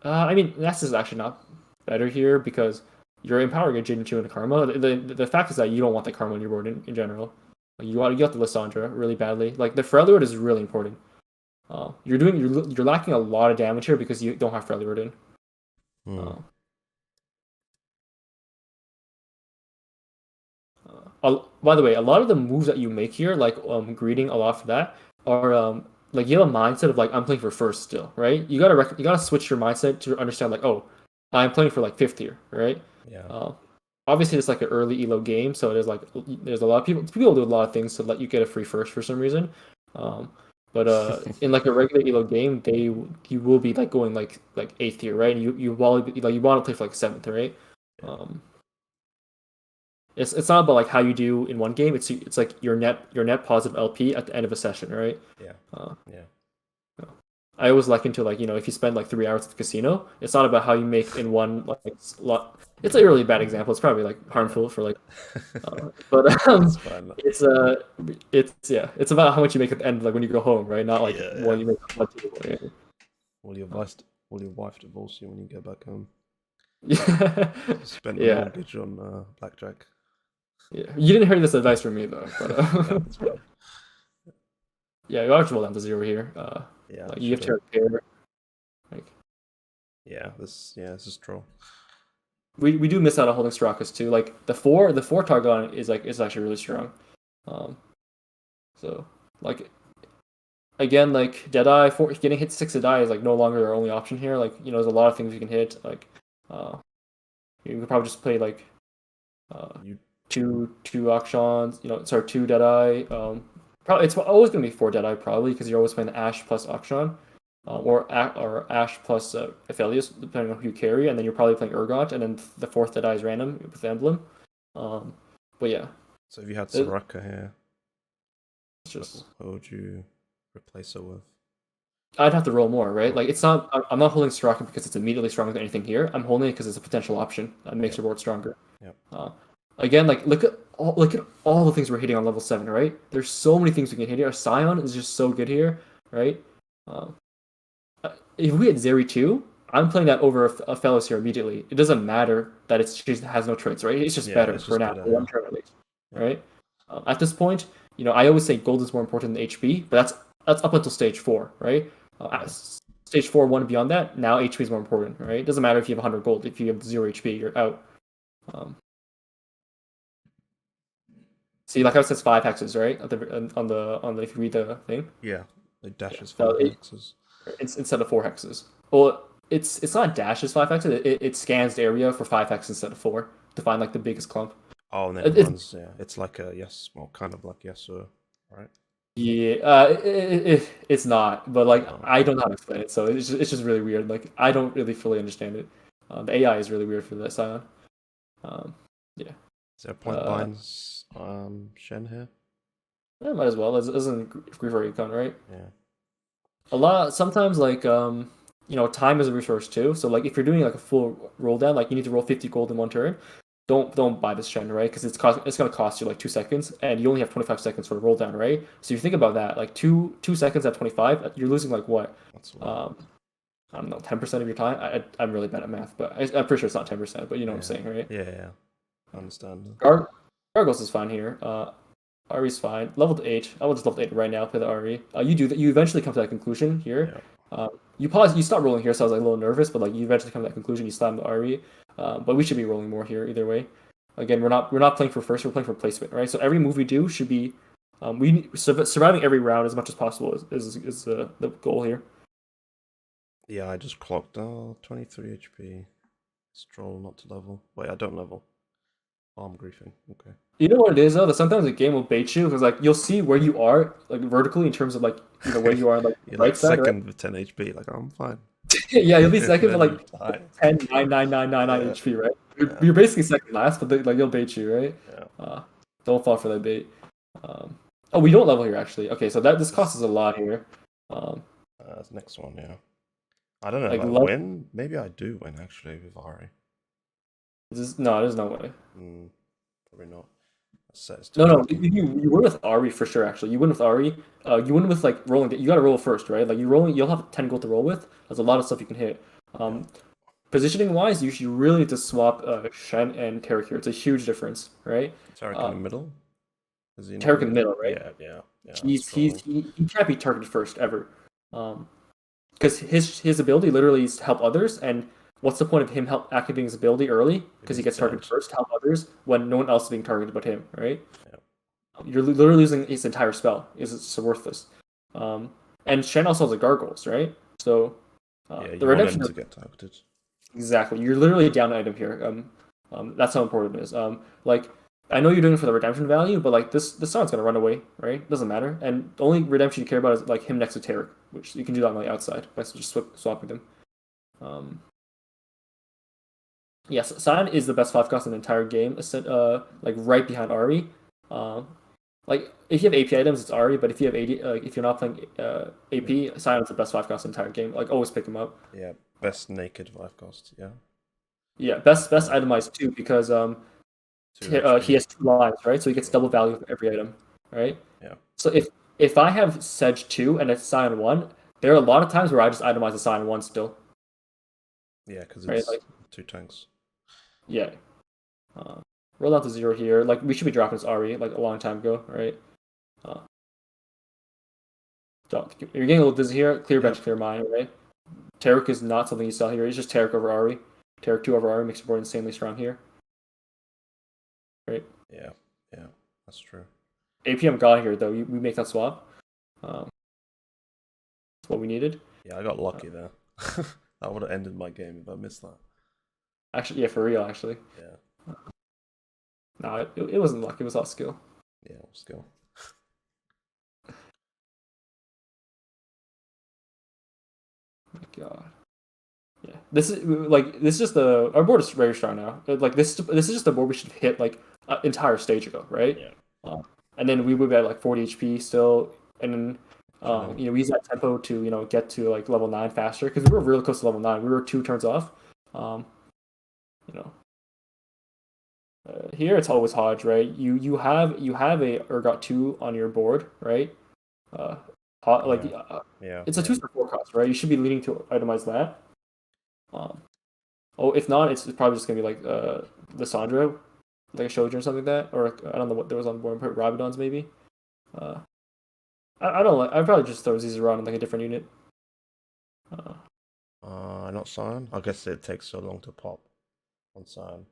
I mean, Nasus is actually not better here because you're empowering a Jin 2 and a Karma. The fact is that you don't want the Karma on your board in general. Like, you have the Lissandra really badly. Like the Freljord is really important. You're lacking a lot of damage here because you don't have Freljord in. By the way, a lot of the moves that you make here, like greeting a lot for that, are like you have a mindset of like I'm playing for first still, right? You gotta switch your mindset to understand like oh, I'm playing for like fifth here, right? Yeah. Obviously it's like an early elo game, so there's a lot of people do a lot of things to let you get a free first for some reason. But in like a regular elo game, you will be like going like eighth here, right? And you want to play for like seventh, right? It's not about like how you do in one game. It's like your net positive LP at the end of a session, right? Yeah. Yeah. I always liken to like if you spend like 3 hours at the casino, it's not about how you make in one like lot. It's a really bad example. It's probably like harmful for like, but it's about how much you make at the end, like when you go home, right? Not like when you make one table. Yeah. Will your wife divorce you when you get back home? Yeah. Spent a mortgage on blackjack. Yeah, you didn't hear this advice from me though. But, yeah, you are roll down to 0 here. Yeah, like, you have to repair. Like, this is troll. We do miss out on holding Strakus too. Like the four Targon is actually really strong. So like again like Deadeye getting hit 6 Deadeye is like no longer our only option here. Like there's a lot of things you can hit. Like you could probably just play like two auctions. 2 Deadeye. Probably it's always gonna be 4 Deadeye probably because you're always playing the Ash plus auction. or Ash plus Aphelios, depending on who you carry, and then you're probably playing Urgot, and then the fourth that dies random with Emblem. Um, but yeah, So if you had it, Soraka here, it's just what would you replace her with? I'd have to roll more, right? Like it's not. I'm not holding Soraka because it's immediately stronger than anything here. I'm holding it because it's a potential option that makes Yep. your board stronger. Yep. Again, like look at all the things we're hitting on level 7, right? There's so many things we can hit here. Scion is just so good here, right? Um, if we had Zeri 2, I'm playing that over a Fellows here immediately. It doesn't matter that she has no traits, right? It's just Yeah, better it's for just now, better, for one yeah. turn at least, Yeah. right? At this point, I always say gold is more important than HP, but that's up until stage 4, right? Stage 4, 1 and beyond that, now HP is more important, right? It doesn't matter if you have 100 gold. If you have 0 HP, you're out. See, like I said, 5 hexes, right? On the if you read the thing, Yeah, it dashes so 5 hexes. it's instead of 4 hexes. Well, it's not dashes 5 hexes. It scans the area for 5 hexes instead of 4 to find like the biggest clump. Oh, and then it It's runs. Yeah, it's like a yes, well, kind of like yes sir, right? Yeah, it's not, but like Oh, I don't know how to explain it, so it's just really weird. Like I don't really fully understand it. The AI is really weird for that Scion. Yeah, is there a point uh, buying Shen here? might as well. It doesn't grief or econ, right? Yeah. Sometimes like time is a resource too. So like if you're doing like a full roll down, like you need to roll 50 gold in one turn. Don't buy this trend, right? Because it's gonna cost you like 2 seconds, and you only have 25 seconds for a roll down, right? So if you think about that, like two seconds at 25, you're losing like what? That's a lot. I don't know, 10% of your time. I'm really bad at math, but I'm pretty sure it's not 10%. But you know what I'm saying, right? Yeah. I understand. Gargles is fine here. Ari's fine. Level 8. I will just level 8 right now. Play the Ari. You do that. You eventually come to that conclusion here. You pause. You stop rolling here, so I was like a little nervous, but like you eventually come to that conclusion. You slam the Ari. But we should be rolling more here either way. Again, we're not playing for first. We're playing for placement, right? So every move we do should be surviving every round as much as possible is the goal here. Yeah, I just clocked 23 HP. Stroll not to level. Wait, I don't level. Oh, I'm griefing. Okay. You know what it is though? That sometimes the game will bait you because like you'll see where you are like vertically in terms of like where you are like You're right like side, right? second with 10 HP. Like, I'm fine. Yeah, you'll be second for Then like you die. 10, 9, 9, 9, 9, 9 Yeah. HP, right? Yeah. You're basically second last, but like they'll bait you, right? Yeah. Don't fall for that bait. Oh, we don't level here actually. Okay, so this costs us a lot here. Next one, yeah. I don't know Like if I level, win. Maybe I do win actually with Ari. no, there's no way. Probably not. That set is No, too no, lucky. you win with Ari for sure. Actually, you win with Ari. You win with like rolling. You got to roll first, right? Like you'll have 10 gold to roll with. There's a lot of stuff you can hit. Positioning wise, you really need to swap Shen and Tarek here. It's a huge difference, right? Tarek in the middle? Is he not Tarek in the middle, right? Yeah. He can't be targeted first ever, because his ability literally is to help others. And what's the point of him activating his ability early? Because he he's gets targeted dead. first to help others when no one else is being targeted but him, right? Yeah. You're literally losing his entire spell. It's worthless. And Shen also has the gargoyles, right? So Yeah, you the want redemption him to get targeted. exactly. You're literally down an item here. That's how important it is. Like I know you're doing it for the redemption value, but like this song's gonna run away, right? Doesn't matter. And the only redemption you care about is like him next to Tarek, which you can do that on the outside by just swapping them. Yes, Sion is the best 5 cost in the entire game. Like right behind Ari. Like if you have AP items, it's Ari. But if you have 80, like if you're not playing AP, Sion's the best 5 cost in the entire game. Like always pick him up. Yeah, best naked 5 cost, yeah. Yeah, best itemized too because 2 he HP. has 2 lines, right? So he gets double value for every item, right? Yeah. So if I have Sedge 2 and it's Sion 1, there are a lot of times where I just itemize the Sion 1 still, Yeah, because right? it's Like 2 tanks. yeah. Roll down to 0 here. Like we should be dropping this Ari like a long time ago, right? You're getting a little dizzy here. Clear bench, clear mind, right? Tarek is not something you sell here. It's just Tarek over Ari. Tarek 2 over Ari makes your board insanely strong here. Right? Yeah, that's true. APM got here though. We make that swap. That's what we needed. Yeah, I got lucky there. That would have ended my game if I missed that. Actually, yeah, for real, actually. Yeah. No, it wasn't luck. It was all skill. Yeah, skill. god. Yeah, this is just our board is very strong now. Like this is just the board we should have hit like an entire stage ago, right? Yeah. And then we would be at like 40 HP still, and then Chilling. we use that tempo to get to like level 9 faster because we were really close to level 9. We were 2 turns off. You know, here it's always Hodge, right? You have a Urgot 2 on your board, right? Like Yeah. it's a 2-star forecast, right? You should be leading to itemize that. If not, it's probably just gonna be like the Sandra, like I showed you or something like that, or I don't know what there was on board. Put Rabadons maybe. I don't like. I'd probably just throw Z's around in like a different unit. Not Scion. I guess it takes so long to pop on Scion.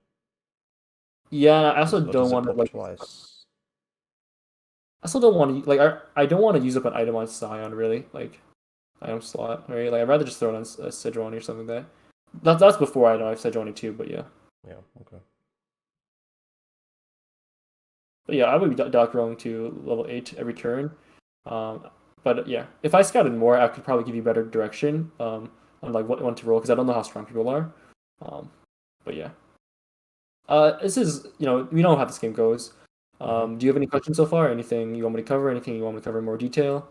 Yeah, I also Or don't does it want to pop like. twice. I still don't want to like. I don't want to use up an item on Scion really. Like item slot, right? Like I'd rather just throw it on a Sidroni or something like that. That's before I know I've Sidroni too, but yeah. Yeah. Okay. But yeah, I would be dock rolling to level 8 every turn. But yeah, if I scouted more, I could probably give you better direction on like what one to roll because I don't know how strong people are. But yeah, this is we know how this game goes. Do you have any questions so far? Anything you want me to cover? Anything you want me to cover in more detail?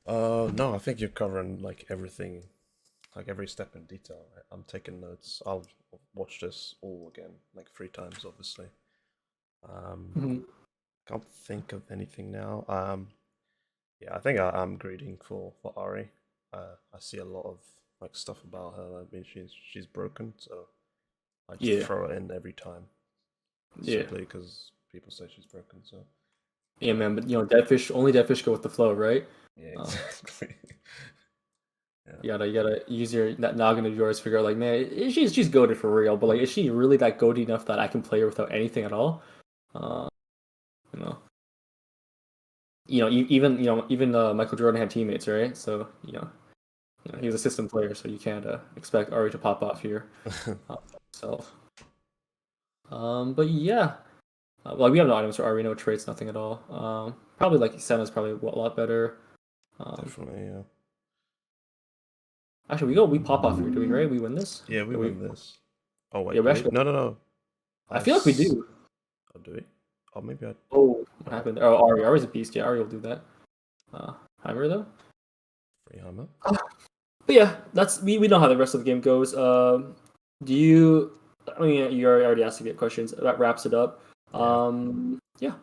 No, I think you're covering like everything, like every step in detail. I'm taking notes. I'll watch this all again, like 3 times, obviously. Mhm. Can't think of anything now. Yeah, I think I'm greeting for Ari. I see a lot of like stuff about her. I mean, she's broken, so I just Yeah, throw it in every time, yeah, simply because people say she's broken. So yeah, man. But dead fish go with the flow, right? yeah, Um, exactly. Yeah. you gotta use that noggin of yours. Figure out like, man, she's goated for real, but like, is she really that goated enough that I can play her without anything at all? Uh, you know. Even Michael Jordan had teammates, right? So he was a system player, so you can't expect Ari to pop off here himself. But yeah, like we have no items for Ari, no traits, nothing at all. Probably like Senna's probably a lot better. Definitely, yeah. Actually, we pop off here, do we? Right? We win this. Yeah, we Or win this. Oh wait, Yeah, we do we? actually. No. I feel like we do. Oh, do we? Oh, maybe I. Oh, what No. happened? Oh, Ari's a beast. Yeah, Ari will do that. Heimer though. Free hammer. But yeah, we know how the rest of the game goes. Do you? I mean, you already asked me questions. That wraps it up. Yeah. Yeah.